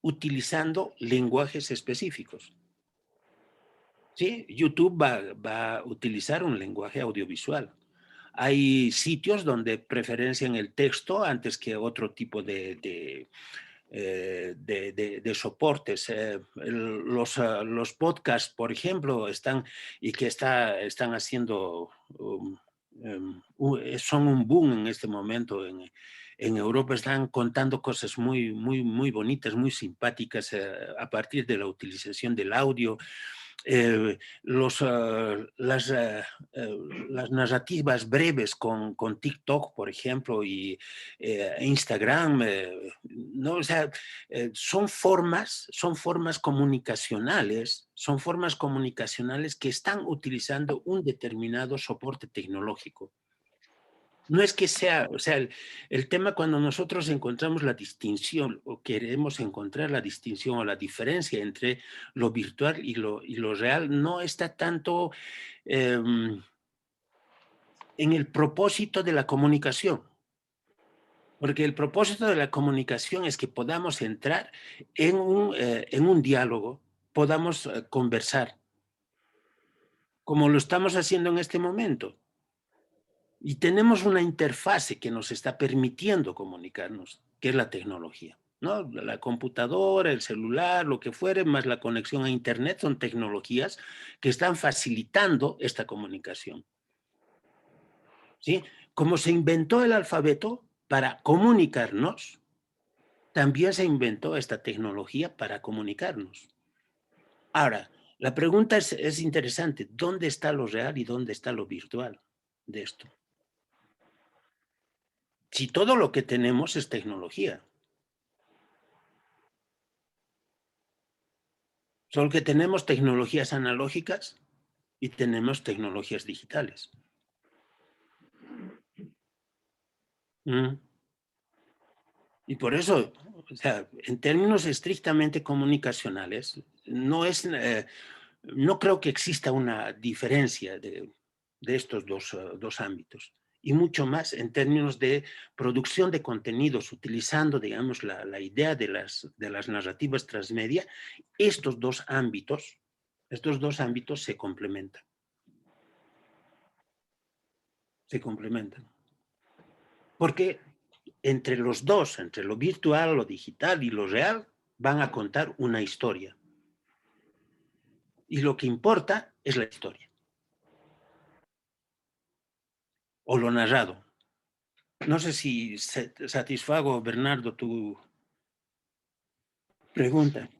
utilizando lenguajes específicos. ¿Sí? YouTube va a utilizar un lenguaje audiovisual. Hay sitios donde preferencian el texto antes que otro tipo de soportes. Los podcasts, por ejemplo, están haciendo, son un boom en este momento en Europa. Están contando cosas muy, muy, muy bonitas, muy simpáticas a partir de la utilización del audio. Las narrativas breves con TikTok, por ejemplo, y Instagram, ¿no? O sea, son formas comunicacionales, que están utilizando un determinado soporte tecnológico. No es que sea, o sea, el tema cuando nosotros encontramos la distinción o queremos encontrar la distinción o la diferencia entre lo virtual y lo real, no está tanto en el propósito de la comunicación. Porque el propósito de la comunicación es que podamos entrar en un diálogo, podamos conversar, como lo estamos haciendo en este momento. Y tenemos una interfase que nos está permitiendo comunicarnos, que es la tecnología, ¿no? La computadora, el celular, lo que fuere, más la conexión a Internet, son tecnologías que están facilitando esta comunicación. ¿Sí? Como se inventó el alfabeto para comunicarnos, también se inventó esta tecnología para comunicarnos. Ahora, la pregunta es interesante. ¿Dónde está lo real y dónde está lo virtual de esto? Si todo lo que tenemos es tecnología. Solo que tenemos tecnologías analógicas y tenemos tecnologías digitales. Y por eso, o sea, en términos estrictamente comunicacionales, no creo que exista una diferencia de estos dos ámbitos. Y mucho más en términos de producción de contenidos, utilizando, digamos, la idea de las narrativas transmedia, estos dos ámbitos se complementan. Se complementan. Porque entre los dos, entre lo virtual, lo digital y lo real, van a contar una historia. Y lo que importa es la historia. O lo narrado. No sé si satisfago, Bernardo, tu pregunta.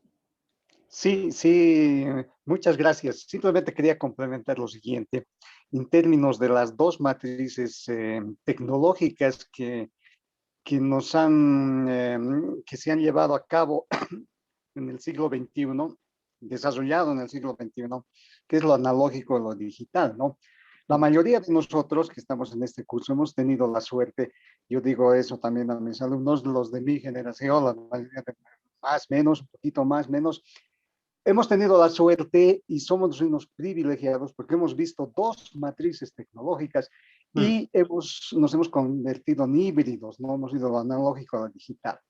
Sí, sí, muchas gracias. Simplemente quería complementar lo siguiente. En términos de las dos matrices tecnológicas que se han llevado a cabo en el siglo XXI, desarrollado en el siglo XXI, que es lo analógico y lo digital, ¿no? La mayoría de nosotros que estamos en este curso hemos tenido la suerte, yo digo eso también a mis alumnos, los de mi generación, la mayoría de más, menos, un poquito más, menos, hemos tenido la suerte y somos unos privilegiados porque hemos visto dos matrices tecnológicas y nos hemos convertido en híbridos, no hemos ido de lo analógico a lo digital.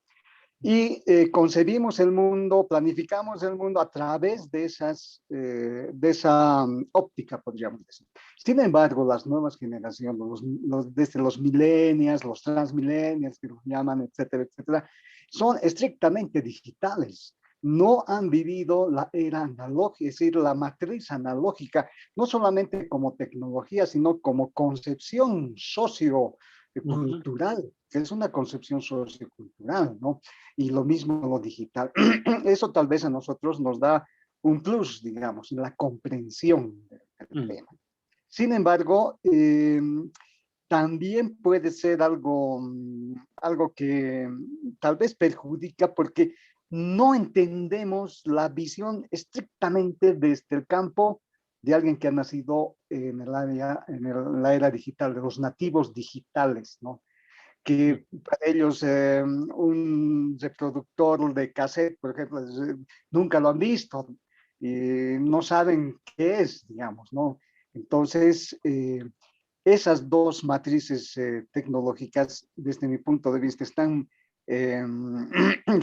Y concebimos el mundo, planificamos el mundo a través de esa óptica, podríamos decir. Sin embargo, las nuevas generaciones, desde los millennials, los transmillennials, que los llaman, etcétera, etcétera, son estrictamente digitales. No han vivido la era analógica, es decir, la matriz analógica, no solamente como tecnología, sino como concepción sociocultural, que es una concepción sociocultural, ¿no? Y lo mismo lo digital. Eso tal vez a nosotros nos da un plus, digamos, en la comprensión del tema. Sin embargo, también puede ser algo que tal vez perjudica porque no entendemos la visión estrictamente desde el campo de alguien que ha nacido en la era digital, de los nativos digitales, ¿no? Que para ellos un reproductor de cassette, por ejemplo, nunca lo han visto y no saben qué es, digamos, ¿no? Entonces, esas dos matrices tecnológicas, desde mi punto de vista, están eh,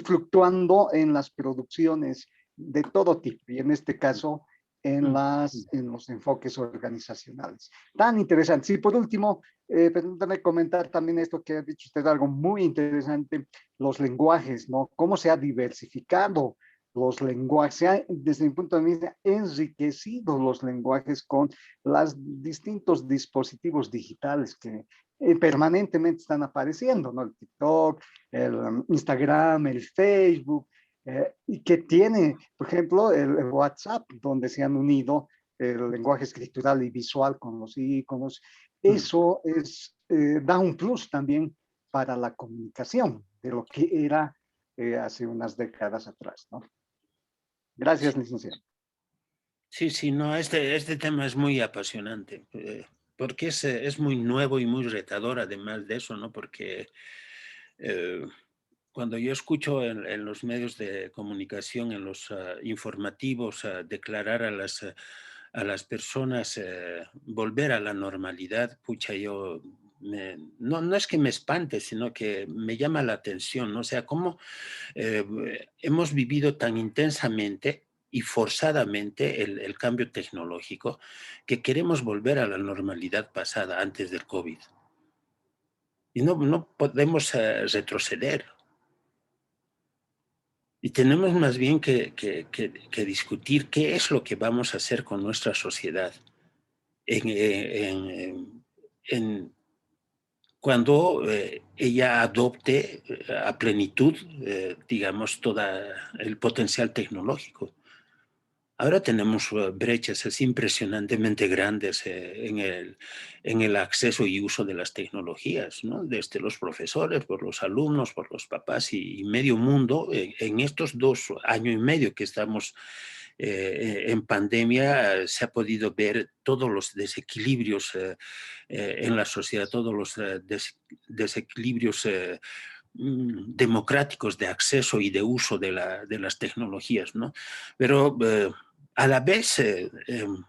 fluctuando en las producciones de todo tipo y en este caso en los enfoques organizacionales. Tan interesante. Sí, por último, permítame comentar también esto que ha dicho usted, algo muy interesante, los lenguajes, ¿no? Cómo se ha diversificado los lenguajes, desde mi punto de vista, enriquecido los lenguajes con los distintos dispositivos digitales que permanentemente están apareciendo, ¿no? El TikTok, el Instagram, el Facebook, y que tiene, por ejemplo, el WhatsApp, donde se han unido el lenguaje escritural y visual con los iconos. Eso da un plus también para la comunicación de lo que era hace unas décadas atrás, ¿no? Gracias, licenciado. Sí, sí, no, este tema es muy apasionante, porque es muy nuevo y muy retador, además de eso, ¿no? Porque cuando yo escucho en los medios de comunicación, en los informativos, declarar a las personas volver a la normalidad, pucha, no es que me espante, sino que me llama la atención, ¿no? O sea, cómo hemos vivido tan intensamente y forzadamente el cambio tecnológico que queremos volver a la normalidad pasada antes del COVID. Y no podemos retroceder. Y tenemos más bien que discutir qué es lo que vamos a hacer con nuestra sociedad en cuando ella adopte a plenitud, digamos, todo el potencial tecnológico. Ahora tenemos brechas así impresionantemente grandes en el acceso y uso de las tecnologías, ¿no? Desde los profesores, por los alumnos, por los papás y medio mundo. En estos 2 años y medio que estamos en pandemia, se ha podido ver todos los desequilibrios en la sociedad, todos los desequilibrios democráticos de acceso y de uso de las tecnologías, ¿no? Pero a la vez, en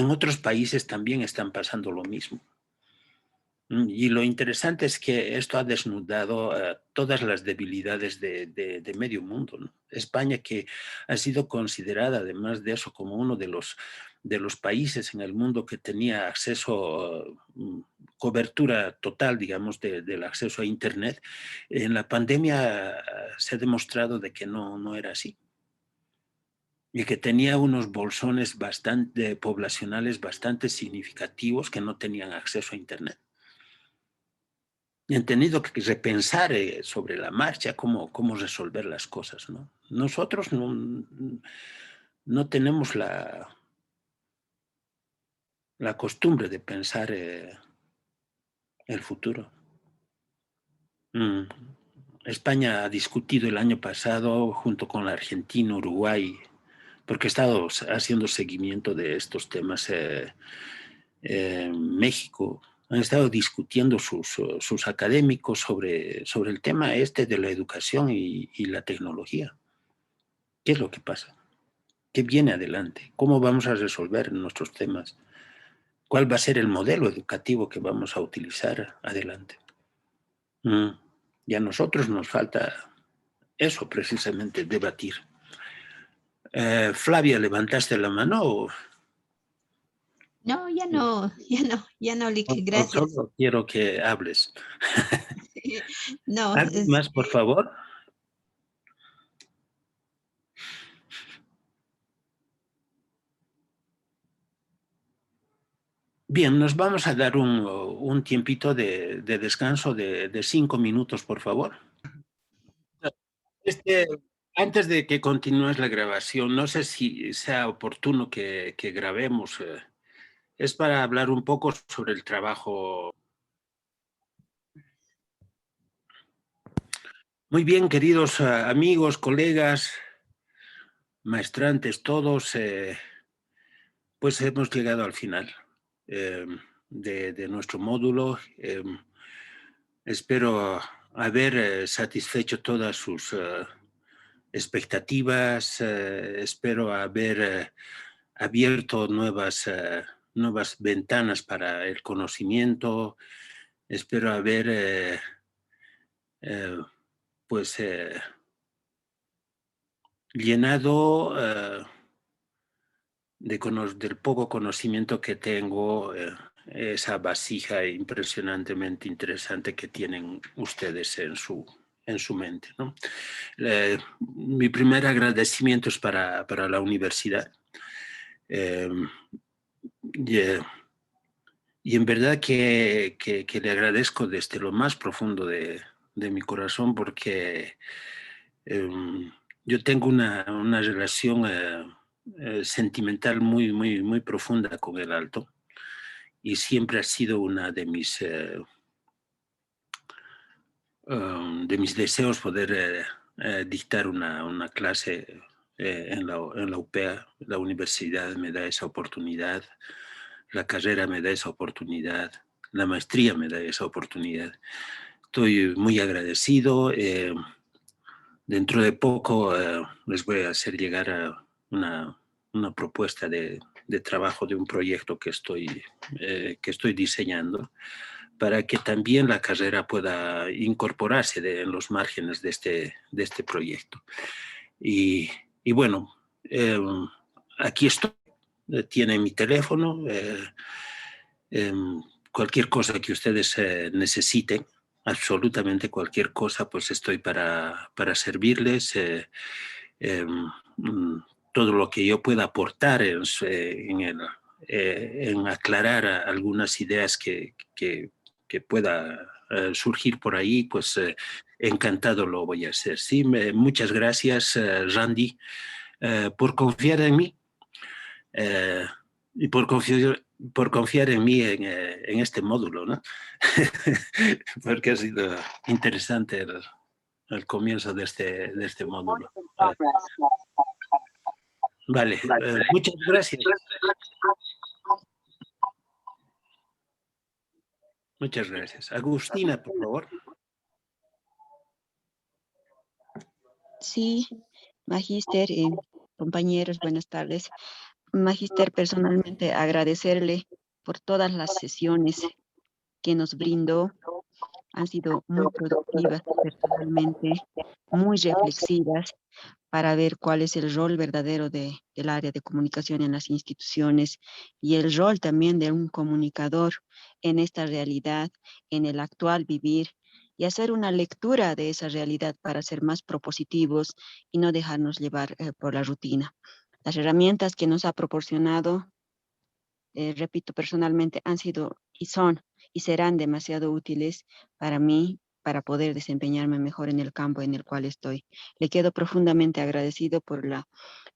otros países también están pasando lo mismo. Y lo interesante es que esto ha desnudado todas las debilidades de medio mundo, ¿no? España, que ha sido considerada, además de eso, como uno de los países en el mundo que tenía acceso, cobertura total, digamos, del acceso a Internet, en la pandemia se ha demostrado de que no era así. Y que tenía unos bolsones poblacionales bastante significativos que no tenían acceso a Internet. han tenido que repensar sobre la marcha cómo resolver las cosas, ¿no? Nosotros no tenemos la costumbre de pensar el futuro. España ha discutido el año pasado junto con la Argentina, Uruguay, porque he estado haciendo seguimiento de estos temas. México han estado discutiendo sus académicos sobre el tema de la educación y la tecnología. ¿Qué es lo que pasa? ¿Qué viene adelante? ¿Cómo vamos a resolver nuestros temas? ¿Cuál va a ser el modelo educativo que vamos a utilizar adelante? Y a nosotros nos falta eso precisamente, debatir. Flavia, ¿levantaste la mano? No, ya no, Lick, gracias. Solo quiero que hables. No, ¿Algo más, por favor? Bien, nos vamos a dar un tiempito de descanso de 5 minutos, por favor. Antes de que continúes la grabación, no sé si sea oportuno que grabemos. Es para hablar un poco sobre el trabajo. Muy bien, queridos amigos, colegas, maestrantes, todos, pues hemos llegado al final de nuestro módulo. Espero haber satisfecho todas sus expectativas, espero haber abierto nuevas ventanas para el conocimiento, espero haber pues llenado del poco conocimiento que tengo esa vasija impresionantemente interesante que tienen ustedes en su mente, ¿no? Mi primer agradecimiento es para la universidad. Y en verdad que le agradezco desde lo más profundo de mi corazón, porque yo tengo una relación sentimental muy, muy, muy profunda con el Alto, y siempre ha sido una de mis deseos poder dictar una clase en la UPEA. La universidad me da esa oportunidad, la carrera me da esa oportunidad, la maestría me da esa oportunidad. Estoy muy agradecido. Dentro de poco les voy a hacer llegar a una propuesta de trabajo de un proyecto que estoy diseñando, para que también la carrera pueda incorporarse en los márgenes de este proyecto. Y bueno, aquí estoy. Tiene mi teléfono. Cualquier cosa que ustedes necesiten, absolutamente cualquier cosa, pues estoy para servirles. Todo lo que yo pueda aportar en aclarar algunas ideas que pueda surgir por ahí, pues encantado lo voy a hacer. Sí, muchas gracias, Randy, por confiar en mí y por confiar en mí en este módulo, ¿no? Porque ha sido interesante el comienzo de este módulo. Vale, muchas gracias. Muchas gracias. Agustina, por favor. Sí, Magíster, compañeros, buenas tardes. Magíster, personalmente agradecerle por todas las sesiones que nos brindó. Han sido muy productivas, personalmente, muy reflexivas, para ver cuál es el rol verdadero del área de comunicación en las instituciones, y el rol también de un comunicador en esta realidad, en el actual vivir, y hacer una lectura de esa realidad para ser más propositivos y no dejarnos llevar por la rutina. Las herramientas que nos ha proporcionado, repito, personalmente han sido y son y serán demasiado útiles para mí para poder desempeñarme mejor en el campo en el cual estoy. Le quedo profundamente agradecido por la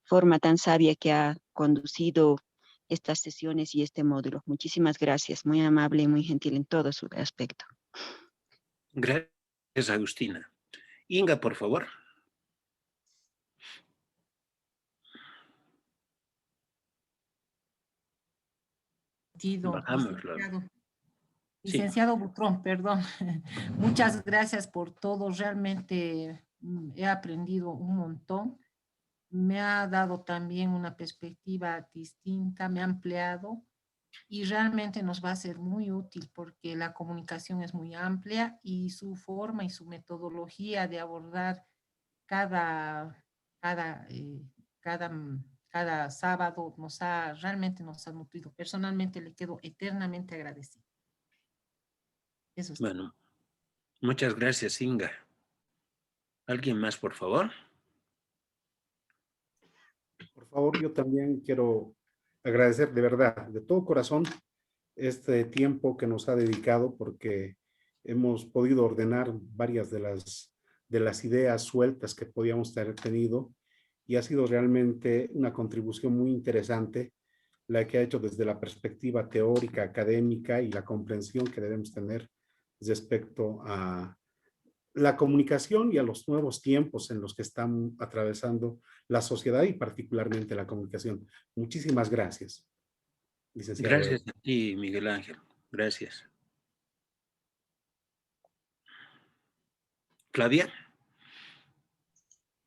forma tan sabia que ha conducido estas sesiones y este módulo. Muchísimas gracias, muy amable y muy gentil en todo su aspecto. Gracias, Agustina. Inga, por favor. Bajámoslo. Licenciado Butrón, perdón. Muchas gracias por todo. Realmente he aprendido un montón. Me ha dado también una perspectiva distinta, me ha ampliado y realmente nos va a ser muy útil porque la comunicación es muy amplia y su forma y su metodología de abordar cada, cada, eh, cada, cada sábado realmente nos ha nutrido. Personalmente le quedo eternamente agradecido. Eso es. Bueno, muchas gracias, Inga. ¿Alguien más, por favor? Por favor, yo también quiero agradecer de verdad, de todo corazón, este tiempo que nos ha dedicado porque hemos podido ordenar varias de las ideas sueltas que podíamos haber tenido y ha sido realmente una contribución muy interesante la que ha hecho desde la perspectiva teórica, académica y la comprensión que debemos tener respecto a la comunicación y a los nuevos tiempos en los que están atravesando la sociedad y particularmente la comunicación. Muchísimas gracias, licenciado. Gracias a ti, Miguel Ángel. Gracias. Flavia.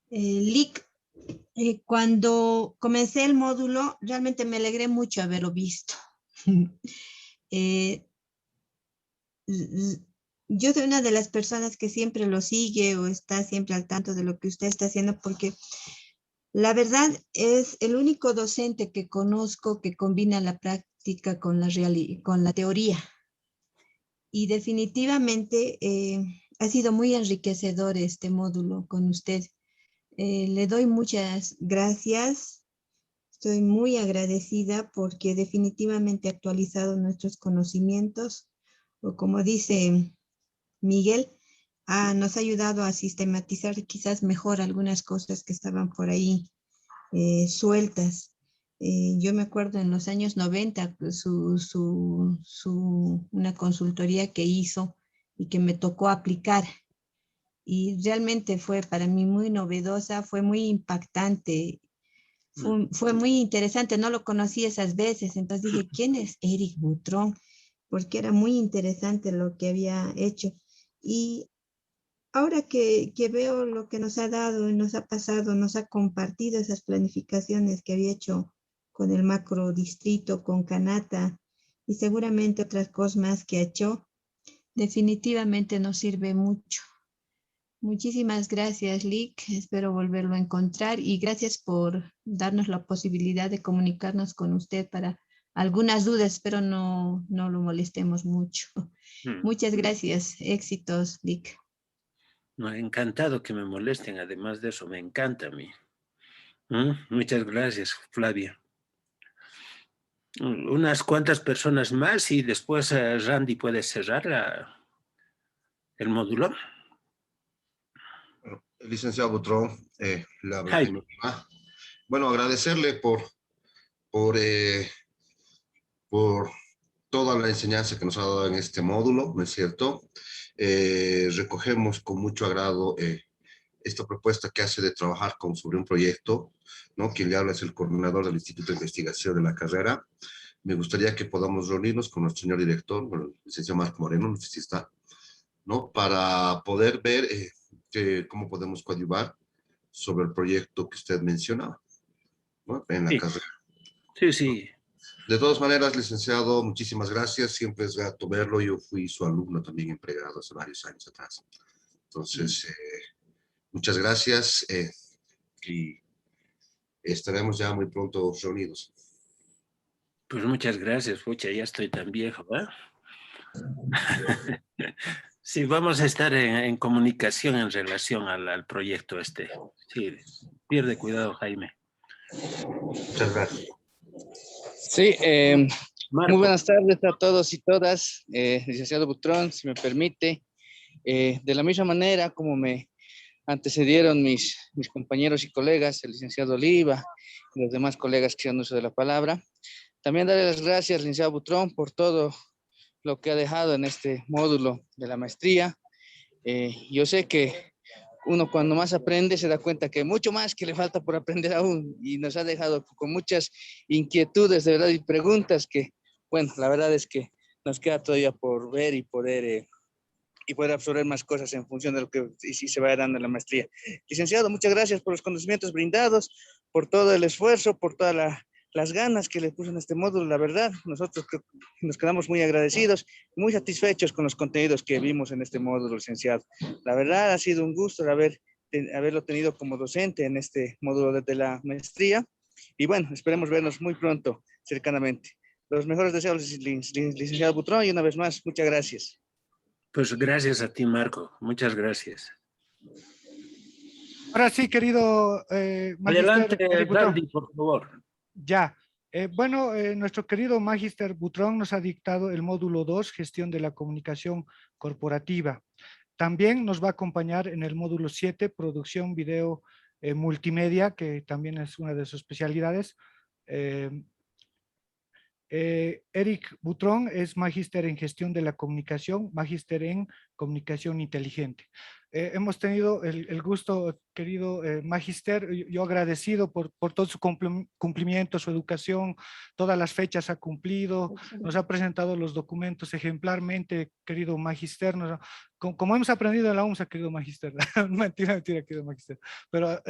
Lic, cuando comencé el módulo, realmente me alegré mucho haberlo visto. Yo soy una de las personas que siempre lo sigue o está siempre al tanto de lo que usted está haciendo porque la verdad es el único docente que conozco que combina la práctica con la teoría. Y definitivamente ha sido muy enriquecedor este módulo con usted. Le doy muchas gracias. Estoy muy agradecida porque definitivamente ha actualizado nuestros conocimientos. O como dice Miguel, nos ha ayudado a sistematizar quizás mejor algunas cosas que estaban por ahí sueltas. Yo me acuerdo en los años 90 una consultoría que hizo y que me tocó aplicar. Y realmente fue para mí muy novedosa, fue muy impactante, fue muy interesante, no lo conocí esas veces, entonces dije, ¿quién es Eric Butrón? Porque era muy interesante lo que había hecho. Y ahora que veo lo que nos ha dado y nos ha pasado, nos ha compartido esas planificaciones que había hecho con el macro distrito, con Canata y seguramente otras cosas más que ha hecho, definitivamente nos sirve mucho. Muchísimas gracias, Lic. Espero volverlo a encontrar y gracias por darnos la posibilidad de comunicarnos con usted para algunas dudas. Espero no lo molestemos mucho. Muchas gracias. Éxitos, Lic. No, encantado que me molesten. Además de eso, me encanta a mí. Muchas gracias, Flavia. Unas cuantas personas más y después Randy puede cerrar el módulo. Licenciado Butrón, bueno, agradecerle por toda la enseñanza que nos ha dado en este módulo, ¿no es cierto? Recogemos con mucho agrado esta propuesta que hace de trabajar sobre un proyecto, ¿no? Quien le habla es el coordinador del Instituto de Investigación de la carrera. Me gustaría que podamos reunirnos con nuestro señor director, bueno, el licenciado Marco Moreno, no sé si está, ¿no? Para poder ver cómo podemos coadyuvar sobre el proyecto que usted mencionaba, ¿no? En la carrera. Sí. De todas maneras, licenciado, muchísimas gracias. Siempre es grato verlo. Yo fui su alumno también en pregrado hace varios años atrás. Entonces, muchas gracias y estaremos ya muy pronto reunidos. Pues muchas gracias, pucha, ya estoy tan viejo, ¿eh? Sí, vamos a estar en comunicación en relación al proyecto este. Sí, pierde cuidado, Jaime. Muchas gracias. Sí, Marco. buenas tardes a todos y todas. Licenciado Butrón, si me permite, de la misma manera como me antecedieron mis compañeros y colegas, el licenciado Oliva y los demás colegas que han uso de la palabra, también darle las gracias, licenciado Butrón, por todo lo que ha dejado en este módulo de la maestría. Yo sé que uno cuando más aprende se da cuenta que hay mucho más que le falta por aprender aún y nos ha dejado con muchas inquietudes de verdad y preguntas que, bueno, la verdad es que nos queda todavía por ver y poder absorber más cosas en función de lo que si se va dando en la maestría. Licenciado, muchas gracias por los conocimientos brindados, por todo el esfuerzo, por todas las ganas que le puso en este módulo. La verdad, nosotros nos quedamos muy agradecidos, muy satisfechos con los contenidos que vimos en este módulo, licenciado. La verdad, ha sido un gusto haberlo tenido como docente en este módulo de la maestría. Y bueno, esperemos vernos muy pronto, cercanamente. Los mejores deseos, licenciado Butrón, y una vez más, muchas gracias. Pues gracias a ti, Marco. Muchas gracias. Ahora sí, querido Magister Adelante, Eric Butrón. Dandy, por favor. Ya. Bueno, nuestro querido Magister Butrón nos ha dictado el módulo 2, gestión de la comunicación corporativa. También nos va a acompañar en el módulo 7, producción video multimedia, que también es una de sus especialidades. Eric Butrón es magíster en gestión de la comunicación, magíster en comunicación inteligente. Hemos tenido el gusto, querido magíster, yo agradecido por todo su cumplimiento, su educación, todas las fechas ha cumplido, nos ha presentado los documentos ejemplarmente, querido magíster, como hemos aprendido en la UMSA, querido magíster, mentira, querido magíster, pero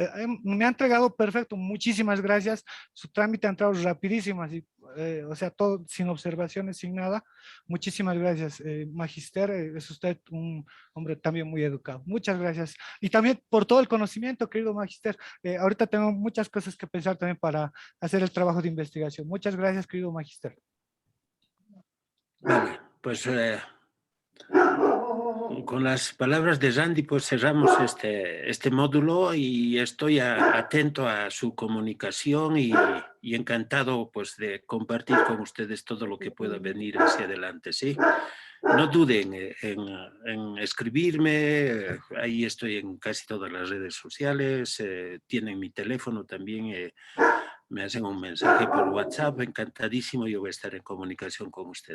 me ha entregado perfecto, muchísimas gracias, su trámite ha entrado rapidísimo, así, o sea, todo sin observaciones, sin nada. Muchísimas gracias, magister, es usted un hombre también muy educado. Muchas gracias. Y también por todo el conocimiento, querido magister. Ahorita tengo muchas cosas que pensar también para hacer el trabajo de investigación. Muchas gracias, querido magister. Vale, pues con las palabras de Randy, pues cerramos este módulo y estoy atento a su comunicación y encantado pues de compartir con ustedes todo lo que pueda venir hacia adelante, ¿sí? No duden en escribirme, ahí estoy en casi todas las redes sociales, tienen mi teléfono también, me hacen un mensaje por WhatsApp, encantadísimo, yo voy a estar en comunicación con ustedes.